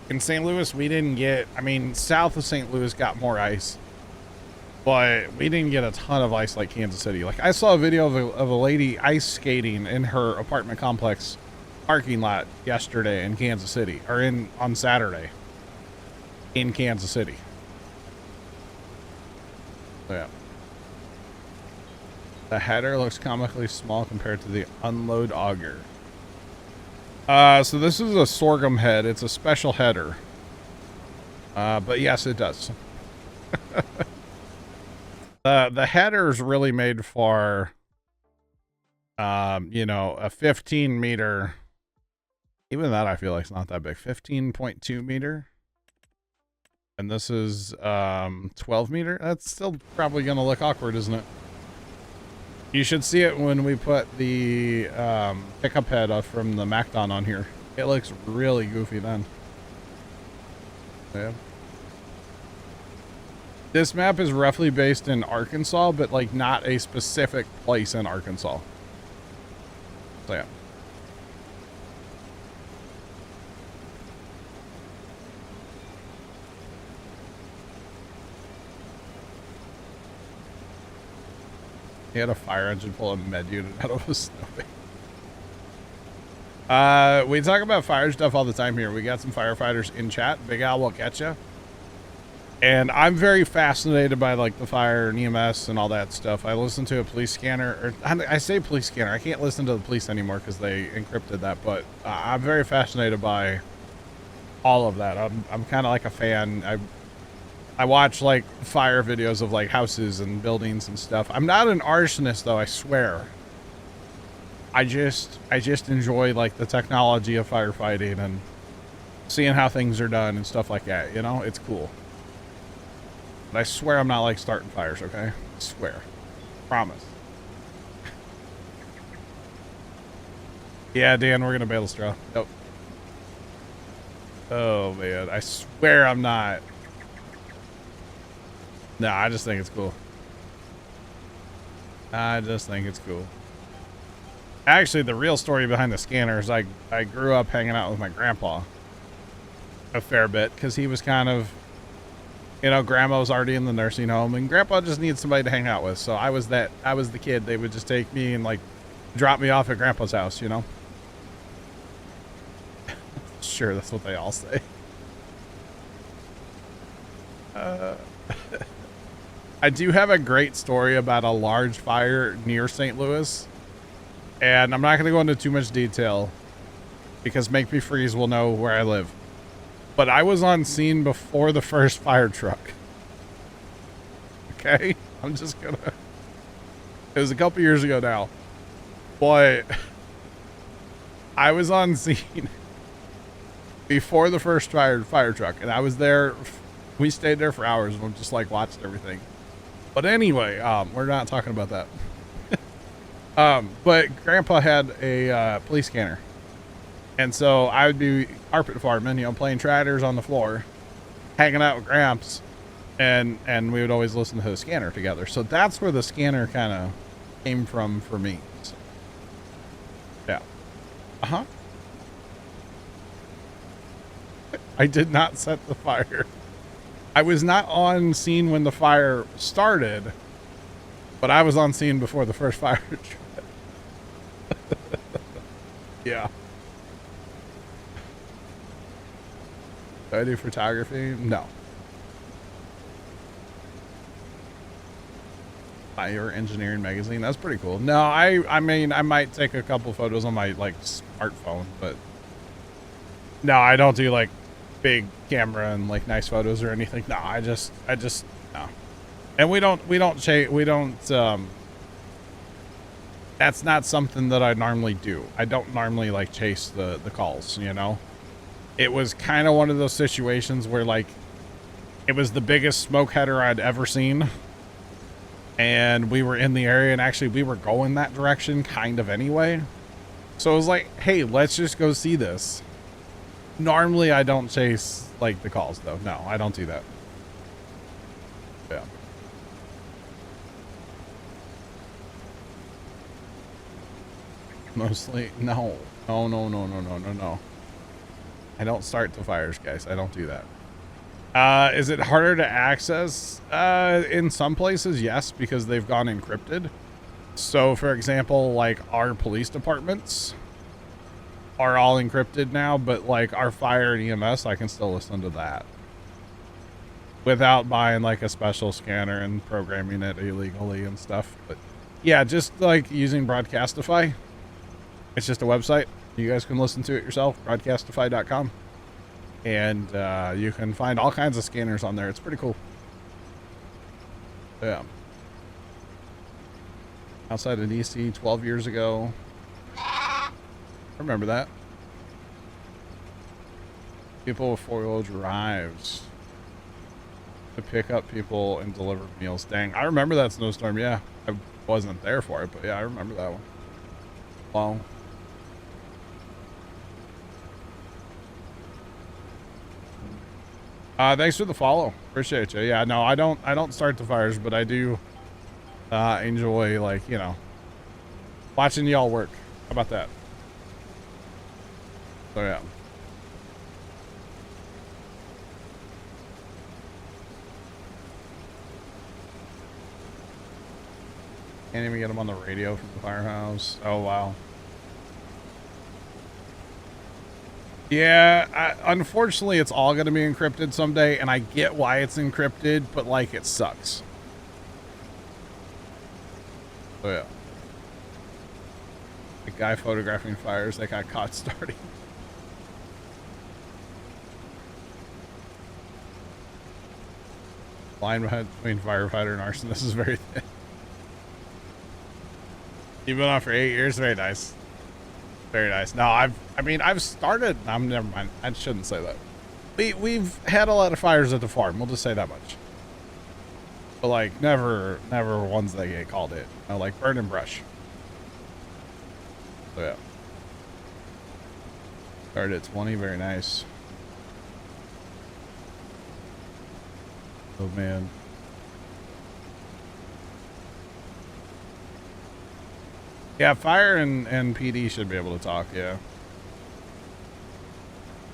In St. Louis, we didn't get, I mean, south of St. Louis got more ice, but we didn't get a ton of ice like Kansas City. Like, I saw a video of a lady ice skating in her apartment complex parking lot yesterday in Kansas City, or on Saturday in Kansas City. So, yeah. The header looks comically small compared to the unload auger. So this is a sorghum head. It's a special header. But yes, it does. The header is really made for, you know, a 15 meter. Even that I feel like it's not that big. 15.2 meter. And this is 12 meter. That's still probably going to look awkward, isn't it? You should see it when we put the pickup head from the MacDon on here. It looks really goofy then. Yeah. This map is roughly based in Arkansas, but like not a specific place in Arkansas. So yeah. He had a fire engine full of med unit out of a snowbank. We talk about fire stuff all the time here. We got some firefighters in chat. Big Al will catch you. And I'm very fascinated by like the fire and EMS and all that stuff. I listen to a police scanner, or I say police scanner. I can't listen to the police anymore because they encrypted that. But I'm very fascinated by all of that. I'm kind of like a fan. I watch like fire videos of like houses and buildings and stuff. I'm not an arsonist though, I swear. I just enjoy like the technology of firefighting and seeing how things are done and stuff like that. You know, it's cool. But I swear I'm not like starting fires, okay? I swear. Promise. Yeah, Dan, we're gonna bail the straw. Nope. Oh man, I swear I'm not. No, I just think it's cool. I just think it's cool. Actually, the real story behind the scanner is I grew up hanging out with my grandpa a fair bit because he was kind of, you know, grandma was already in the nursing home and grandpa just needed somebody to hang out with. So I was the kid. They would just take me and like drop me off at grandpa's house, you know? Sure, that's what they all say. I do have a great story about a large fire near St. Louis, and I'm not going to go into too much detail because Make Me Freeze will know where I live. But I was on scene before the first fire truck. Okay? I'm just going to... It was a couple years ago now. But I was on scene before the first fire truck, and I was there. We stayed there for hours and just like watched everything. But anyway, we're not talking about that. But grandpa had a police scanner. And so I would be carpet farming, you know, playing tractors on the floor, hanging out with Gramps, and we would always listen to the scanner together. So that's where the scanner kind of came from for me. So, yeah. Uh-huh. I did not set the fire. I was not on scene when the fire started, but I was on scene before the first fire truck. Yeah. Do I do photography? No. Fire engineering magazine. That's pretty cool. No, I mean, I might take a couple photos on my like smartphone, but no, I don't do like big camera and like nice photos or anything. No, I just no. And we don't that's not something that I normally do. I don't normally like chase the calls, you know. It was kind of one of those situations where like it was the biggest smoke header I'd ever seen, and we were in the area, and actually we were going that direction kind of anyway. So it was like, hey, let's just go see this. Normally I don't chase like the calls though. No, I don't do that. Yeah. Mostly no. I don't start the fires, guys. I don't do that. Is it harder to access? In some places, yes, because they've gone encrypted. So for example, like our police departments are all encrypted now, but like our fire and EMS, I can still listen to that without buying like a special scanner and programming it illegally and stuff. But yeah, just like using Broadcastify. It's just a website. You guys can listen to it yourself, broadcastify.com. And you can find all kinds of scanners on there. It's pretty cool. Yeah. Outside of DC 12 years ago. I remember that. People with four-wheel drives to pick up people and deliver meals. Dang, I remember that snowstorm. Yeah, I wasn't there for it, but yeah, I remember that one. Wow. Thanks for the follow. Appreciate you. Yeah, no, I don't start the fires, but I do enjoy, like, you know, watching y'all work. How about that? So yeah. Can't even get them on the radio from the firehouse. Oh wow. Yeah, unfortunately, it's all going to be encrypted someday, and I get why it's encrypted, but, like, it sucks. So, yeah. The guy photographing fires that got caught starting. Line between firefighter and arsonist is very thin. You've been on for 8 years? Very nice. Very nice. No, I've started. Never mind. I shouldn't say that. We've had a lot of fires at the farm. We'll just say that much. But like, never ones that get called in. You know, like burning brush. So yeah. Started at 20. Very nice. Oh man. Yeah, fire and PD should be able to talk, yeah.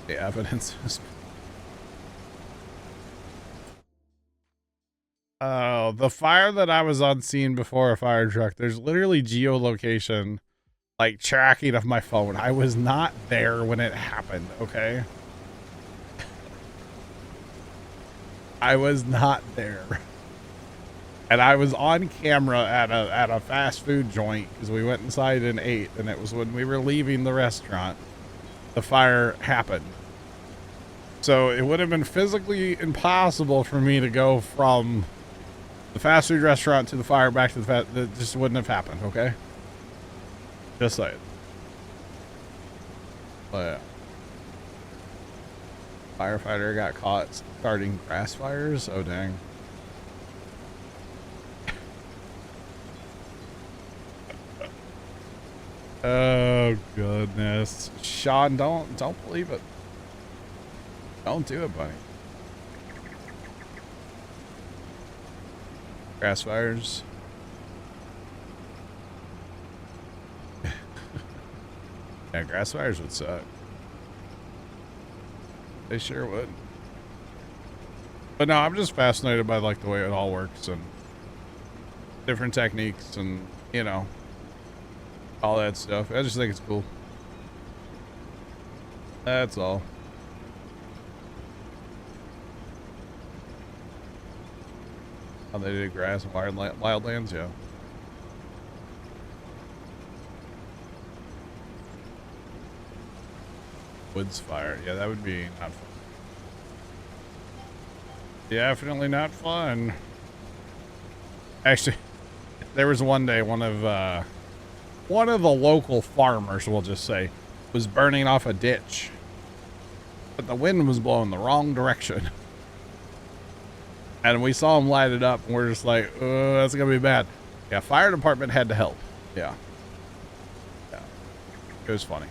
The evidence is... Oh, the fire that I was on scene before a fire truck, there's literally geolocation, like, tracking of my phone. I was not there when it happened, okay? I was not there. And I was on camera at a fast food joint because we went inside and ate, and it was when we were leaving the restaurant, the fire happened. So it would have been physically impossible for me to go from the fast food restaurant to the fire back to the that just wouldn't have happened, okay? Just saying. But yeah. Firefighter got caught starting grass fires? Oh dang. Oh goodness, Sean, don't believe it. Don't do it, buddy. Grass fires. Yeah, grass fires would suck. They sure would. But no, I'm just fascinated by like the way it all works and different techniques and, you know, all that stuff. I just think it's cool. That's all. How they did grass and wildlands, yeah. Woods fire. Yeah, that would be not fun. Definitely not fun. Actually, there was one day one of the local farmers, we'll just say, was burning off a ditch, but the wind was blowing the wrong direction. And we saw him light it up, and we're just like, oh, that's gonna be bad. Yeah, fire department had to help. Yeah. Yeah. It was funny.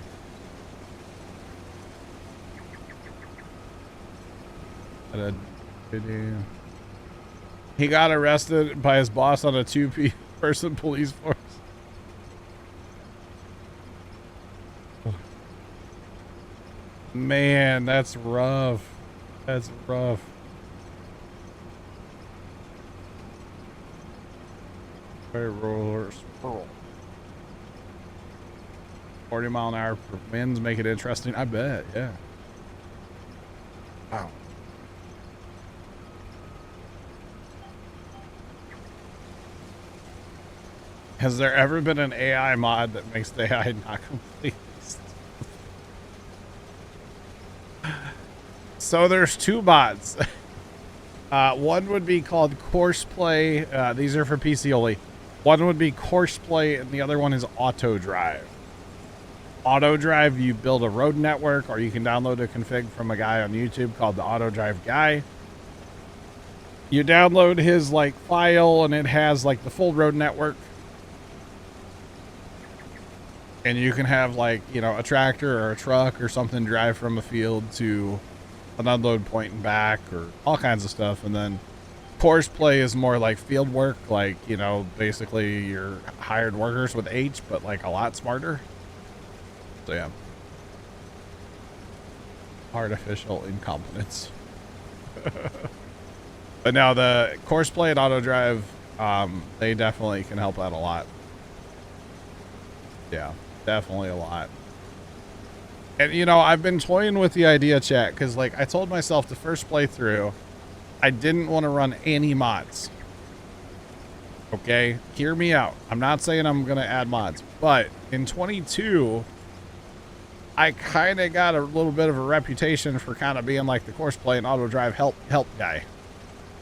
He got arrested by his boss on a 2-person police force. Man, that's rough. That's rough. Very rural. 40 mile an hour winds make it interesting. I bet, yeah. Wow. Has there ever been an AI mod that makes the AI not complete? So there's 2 mods. One would be called Courseplay. These are for PC only. One would be Courseplay, and the other one is Auto Drive. Auto Drive, you build a road network, or you can download a config from a guy on YouTube called the Auto Drive Guy. You download his like file, and it has like the full road network. And you can have like, you know, a tractor or a truck or something drive from a field to an unload point and back, or all kinds of stuff. And then course play is more like field work, like, you know, basically you're hired workers with H, but like a lot smarter. So yeah. Artificial incompetence. But now the course play and auto drive, they definitely can help out a lot. Yeah, definitely a lot. And you know, I've been toying with the idea, chat, because like I told myself the first playthrough, I didn't want to run any mods. Okay, hear me out. I'm not saying I'm gonna add mods, but in 22, I kind of got a little bit of a reputation for kind of being like the course play and auto drive help guy.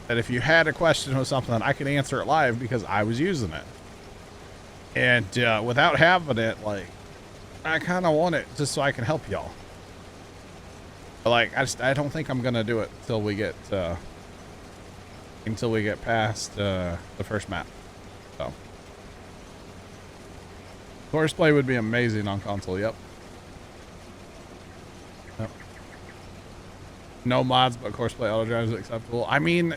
That if you had a question or something, I could answer it live because I was using it. And without having it, like, I kind of want it just so I can help y'all. Like, I don't think I'm gonna do it until we get past the first map. So, courseplay would be amazing on console. Yep. No mods, but courseplay auto drive is acceptable. I mean,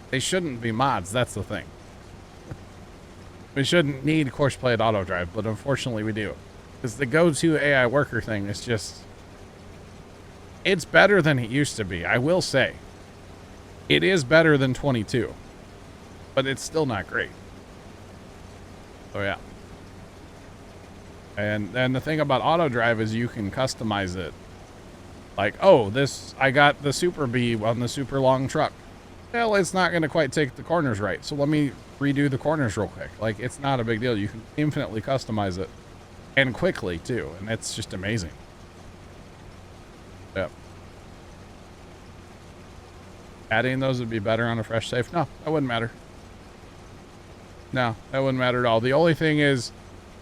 they shouldn't be mods. That's the thing. We shouldn't need courseplay and auto drive, but unfortunately we do. Because the go-to AI worker thing is just, it's better than it used to be. I will say, it is better than 22, but it's still not great. So yeah. And then the thing about auto drive is you can customize it. Like, oh, I got the Super B on the super long truck. Well, it's not going to quite take the corners right. So let me redo the corners real quick. Like, it's not a big deal. You can infinitely customize it, and quickly too. And it's just amazing. Yep. Adding those would be better on a fresh save. No, that wouldn't matter. No, that wouldn't matter at all. The only thing is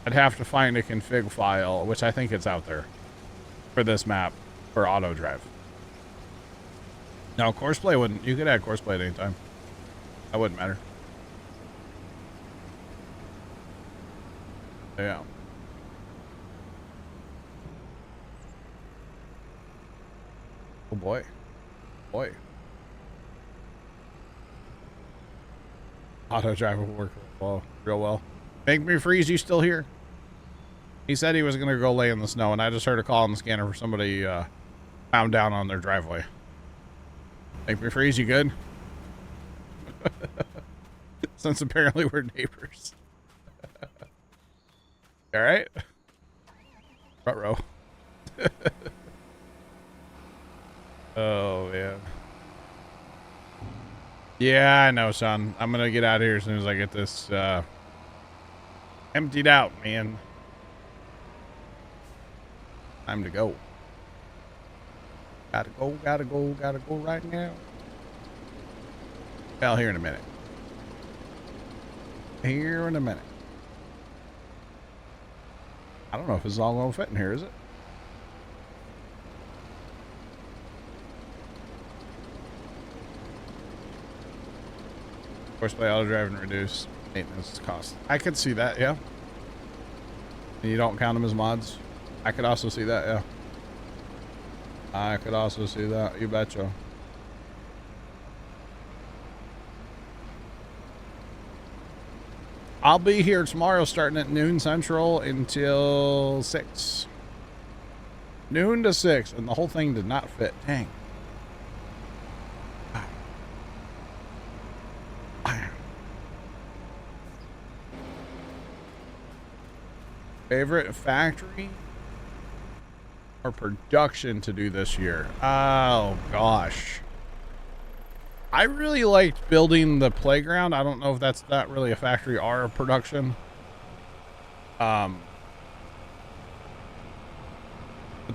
I'd have to find a config file, which I think it's out there for this map. For auto drive. No, courseplay wouldn't. You could add courseplay at any time. That wouldn't matter. Yeah. Oh boy. Boy. Auto drive will work well, real well. Make Me Freeze, you still here? He said he was going to go lay in the snow, and I just heard a call on the scanner for somebody found down on their driveway. Make Me Freeze, you good? Since apparently we're neighbors. All right? Front row. Oh, man. Yeah, I know, son. I'm going to get out of here as soon as I get this emptied out, man. Time to go. Gotta go right now. Well, here in a minute. Here in a minute. I don't know if it's all gonna fit in here, is it? Of course, play auto drive and reduce maintenance cost. I could see that, yeah. And you don't count them as mods. I could also see that, yeah. I could also see that, you betcha. I'll be here tomorrow starting at noon Central until 6. Noon to 6, and the whole thing did not fit. Dang. Favorite factory or production to do this year? Oh gosh, I really liked building the playground. I don't know if that's not really a factory or a production. But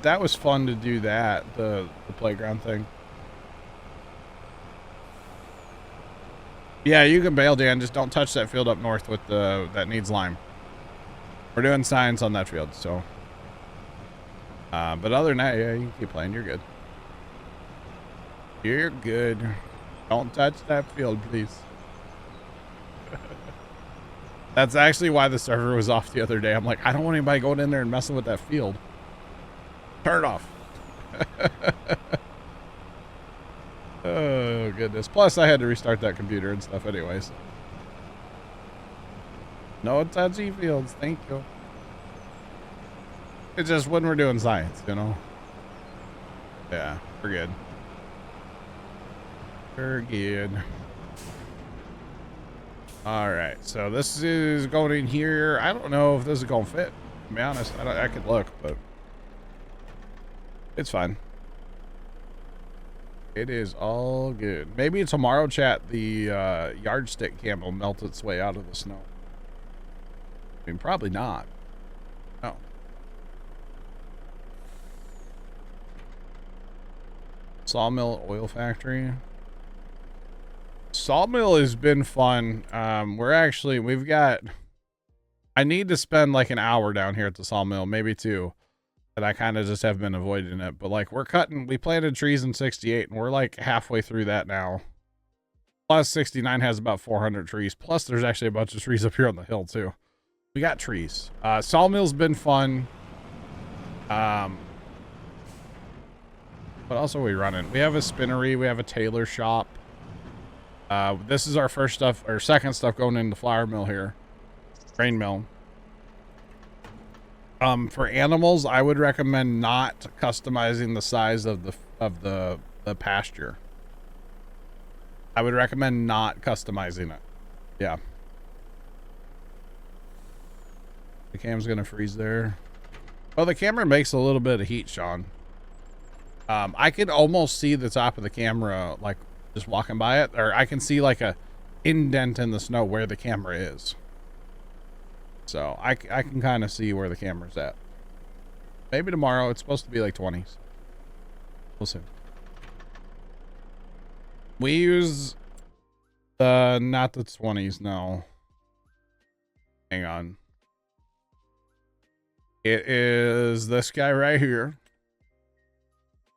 that was fun to do that, the playground thing. Yeah, you can bail, Dan. Just don't touch that field up north with that needs lime. We're doing signs on that field, so. But other than that, yeah, you can keep playing. You're good. You're good. Don't touch that field, please. That's actually why the server was off the other day. I'm like, I don't want anybody going in there and messing with that field. Turn it off. Oh, goodness. Plus, I had to restart that computer and stuff anyways. No touchy fields. Thank you. It's just when we're doing science, you know? Yeah, we're good. We're good. All right, so this is going in here. I don't know if this is going to fit. To be honest, I could look, but it's fine. It is all good. Maybe tomorrow, chat, the yardstick cam will melt its way out of the snow. I mean, probably not. No. Sawmill oil factory. Sawmill has been fun. We've got, I need to spend like an hour down here at the sawmill, maybe two. And I kind of just have been avoiding it. But like we planted trees in 68 and we're like halfway through that now. Plus 69 has about 400 trees. Plus there's actually a bunch of trees up here on the hill too. We got trees. Sawmill's been fun. What else are we running? We have a spinnery. We have a tailor shop. This is our first stuff, or second stuff going into flour mill here. Grain mill. For animals, I would recommend not customizing the size of the pasture. I would recommend not customizing it. Yeah. The cam's gonna freeze there. Oh, the camera makes a little bit of heat, Sean. I can almost see the top of the camera, like just walking by it, or I can see like a indent in the snow where the camera is. So I can kind of see where the camera's at. Maybe tomorrow. It's supposed to be like 20s. We'll see. We use not the 20s, no. Hang on. It is this guy right here.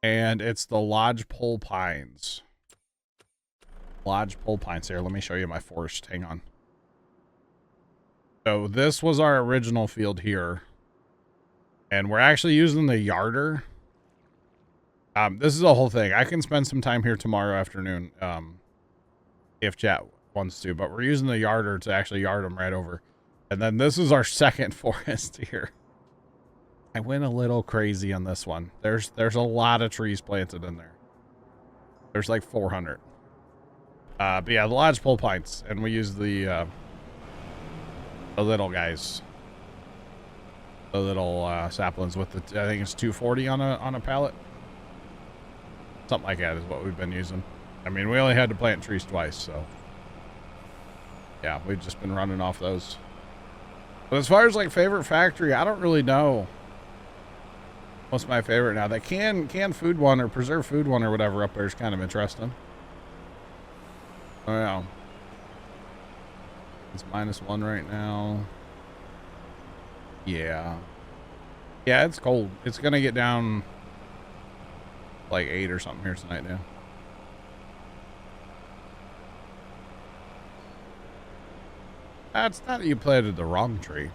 And it's the Lodgepole Pines. Lodgepole Pines here. Let me show you my forest. Hang on. So this was our original field here. And we're actually using the yarder. This is the whole thing. I can spend some time here tomorrow afternoon. If chat wants to. But we're using the yarder to actually yard them right over. And then this is our second forest here. I went a little crazy on this one. There's a lot of trees planted in there. There's like 400. But yeah, the lodgepole pines, and we use the little guys, the little saplings with the. I think it's 240 on a pallet. Something like that is what we've been using. I mean, we only had to plant trees twice, so yeah, we've just been running off those. But as far as like favorite factory, I don't really know. What's my favorite now? That canned food one or preserved food one or whatever up there is kind of interesting. Oh yeah. It's -1 right now. Yeah. Yeah, it's cold. It's gonna get down like 8 or something here tonight now. It's not that you planted the wrong tree.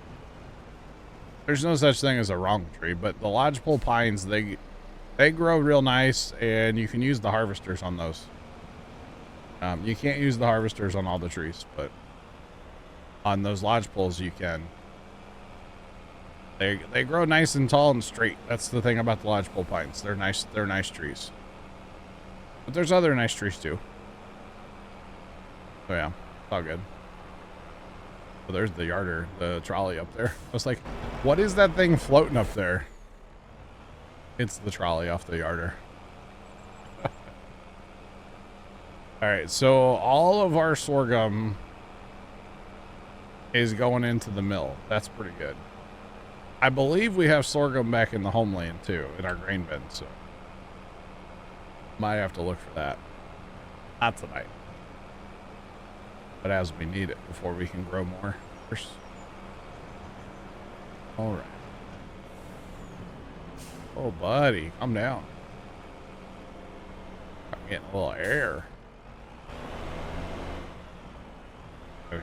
There's no such thing as a wrong tree, but the lodgepole pines, they grow real nice, and you can use the harvesters on those. You can't use the harvesters on all the trees, but on those lodgepoles you can. They grow nice and tall and straight. That's the thing about the lodgepole pines. They're nice trees. But there's other nice trees too. So yeah, it's all good. Oh, there's the yarder, the trolley up there. I was like, what is that thing floating up there? It's the trolley off the yarder. All right, so all of our sorghum is going into the mill. That's pretty good. I believe we have sorghum back in the homeland too, in our grain bin, so might have to look for that. Not tonight, but as we need it before we can grow more. All right. Oh, buddy, calm down. I'm getting a little air. Okay.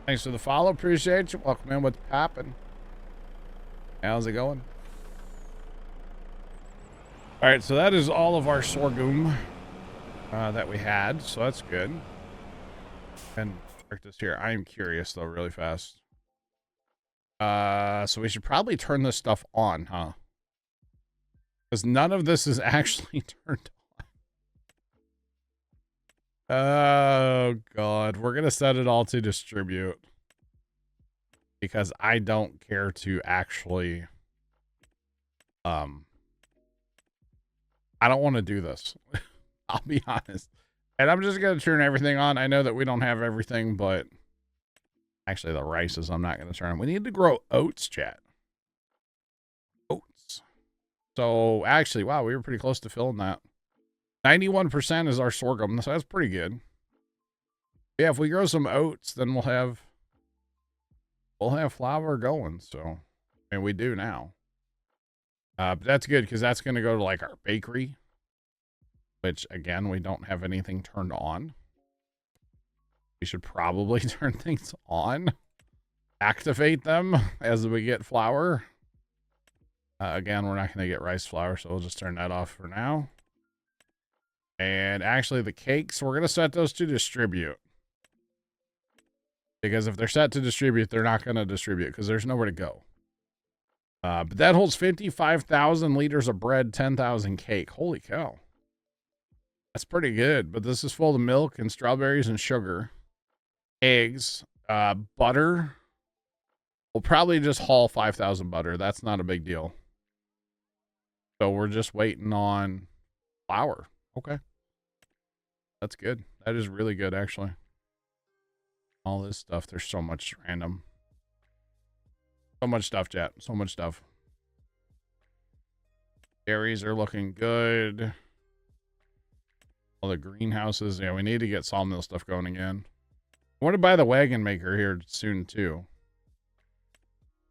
Thanks for the follow. Appreciate you. Welcome in. What's poppin'? How's it going? All right, so that is all of our sorghum that we had, so that's good. And mark this here. I am curious though, really fast. So we should probably turn this stuff on, huh? Because none of this is actually turned on. Oh God, we're gonna set it all to distribute because I don't care to actually. I don't want to do this. I'll be honest. And I'm just going to turn everything on. I know that we don't have everything, but actually the rices I'm not going to turn on. We need to grow oats, chat. Oats. So actually, wow, we were pretty close to filling that. 91% is our sorghum, so that's pretty good. Yeah, if we grow some oats, then we'll have flour going. So, and we do now. But that's good because that's going to go to like our bakery, which again, we don't have anything turned on. We should probably turn things on, activate them as we get flour. Again, we're not going to get rice flour, so we'll just turn that off for now. And actually the cakes, we're going to set those to distribute. Because if they're set to distribute, they're not going to distribute because there's nowhere to go. But that holds 55,000 liters of bread, 10,000 cake. Holy cow. That's pretty good. But this is full of milk and strawberries and sugar. Eggs. Butter. We'll probably just haul 5,000 butter. That's not a big deal. So we're just waiting on flour. Okay. That's good. That is really good, actually. All this stuff. There's so much random. So much stuff, chat. So much stuff. Berries are looking good. All the greenhouses. Yeah, we need to get sawmill stuff going again. I want to buy the wagon maker here soon, too.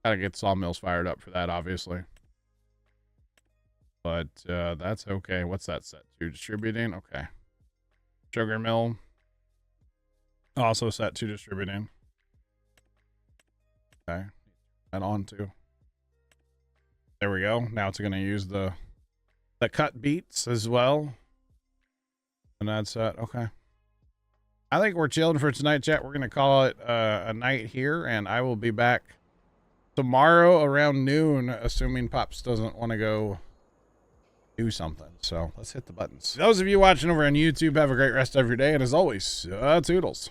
Gotta get sawmills fired up for that, obviously. But that's okay. What's that set to? Distributing? Okay. Sugar mill. Also set to distributing. Okay. That on too. There we go. Now it's going to use the cut beets as well. And that's it. Okay. I think we're chilling for tonight, chat. We're going to call it a night here, and I will be back tomorrow around noon, assuming Pops doesn't want to go do something. So let's hit the buttons. Those of you watching over on YouTube, have a great rest of your day, and as always, toodles.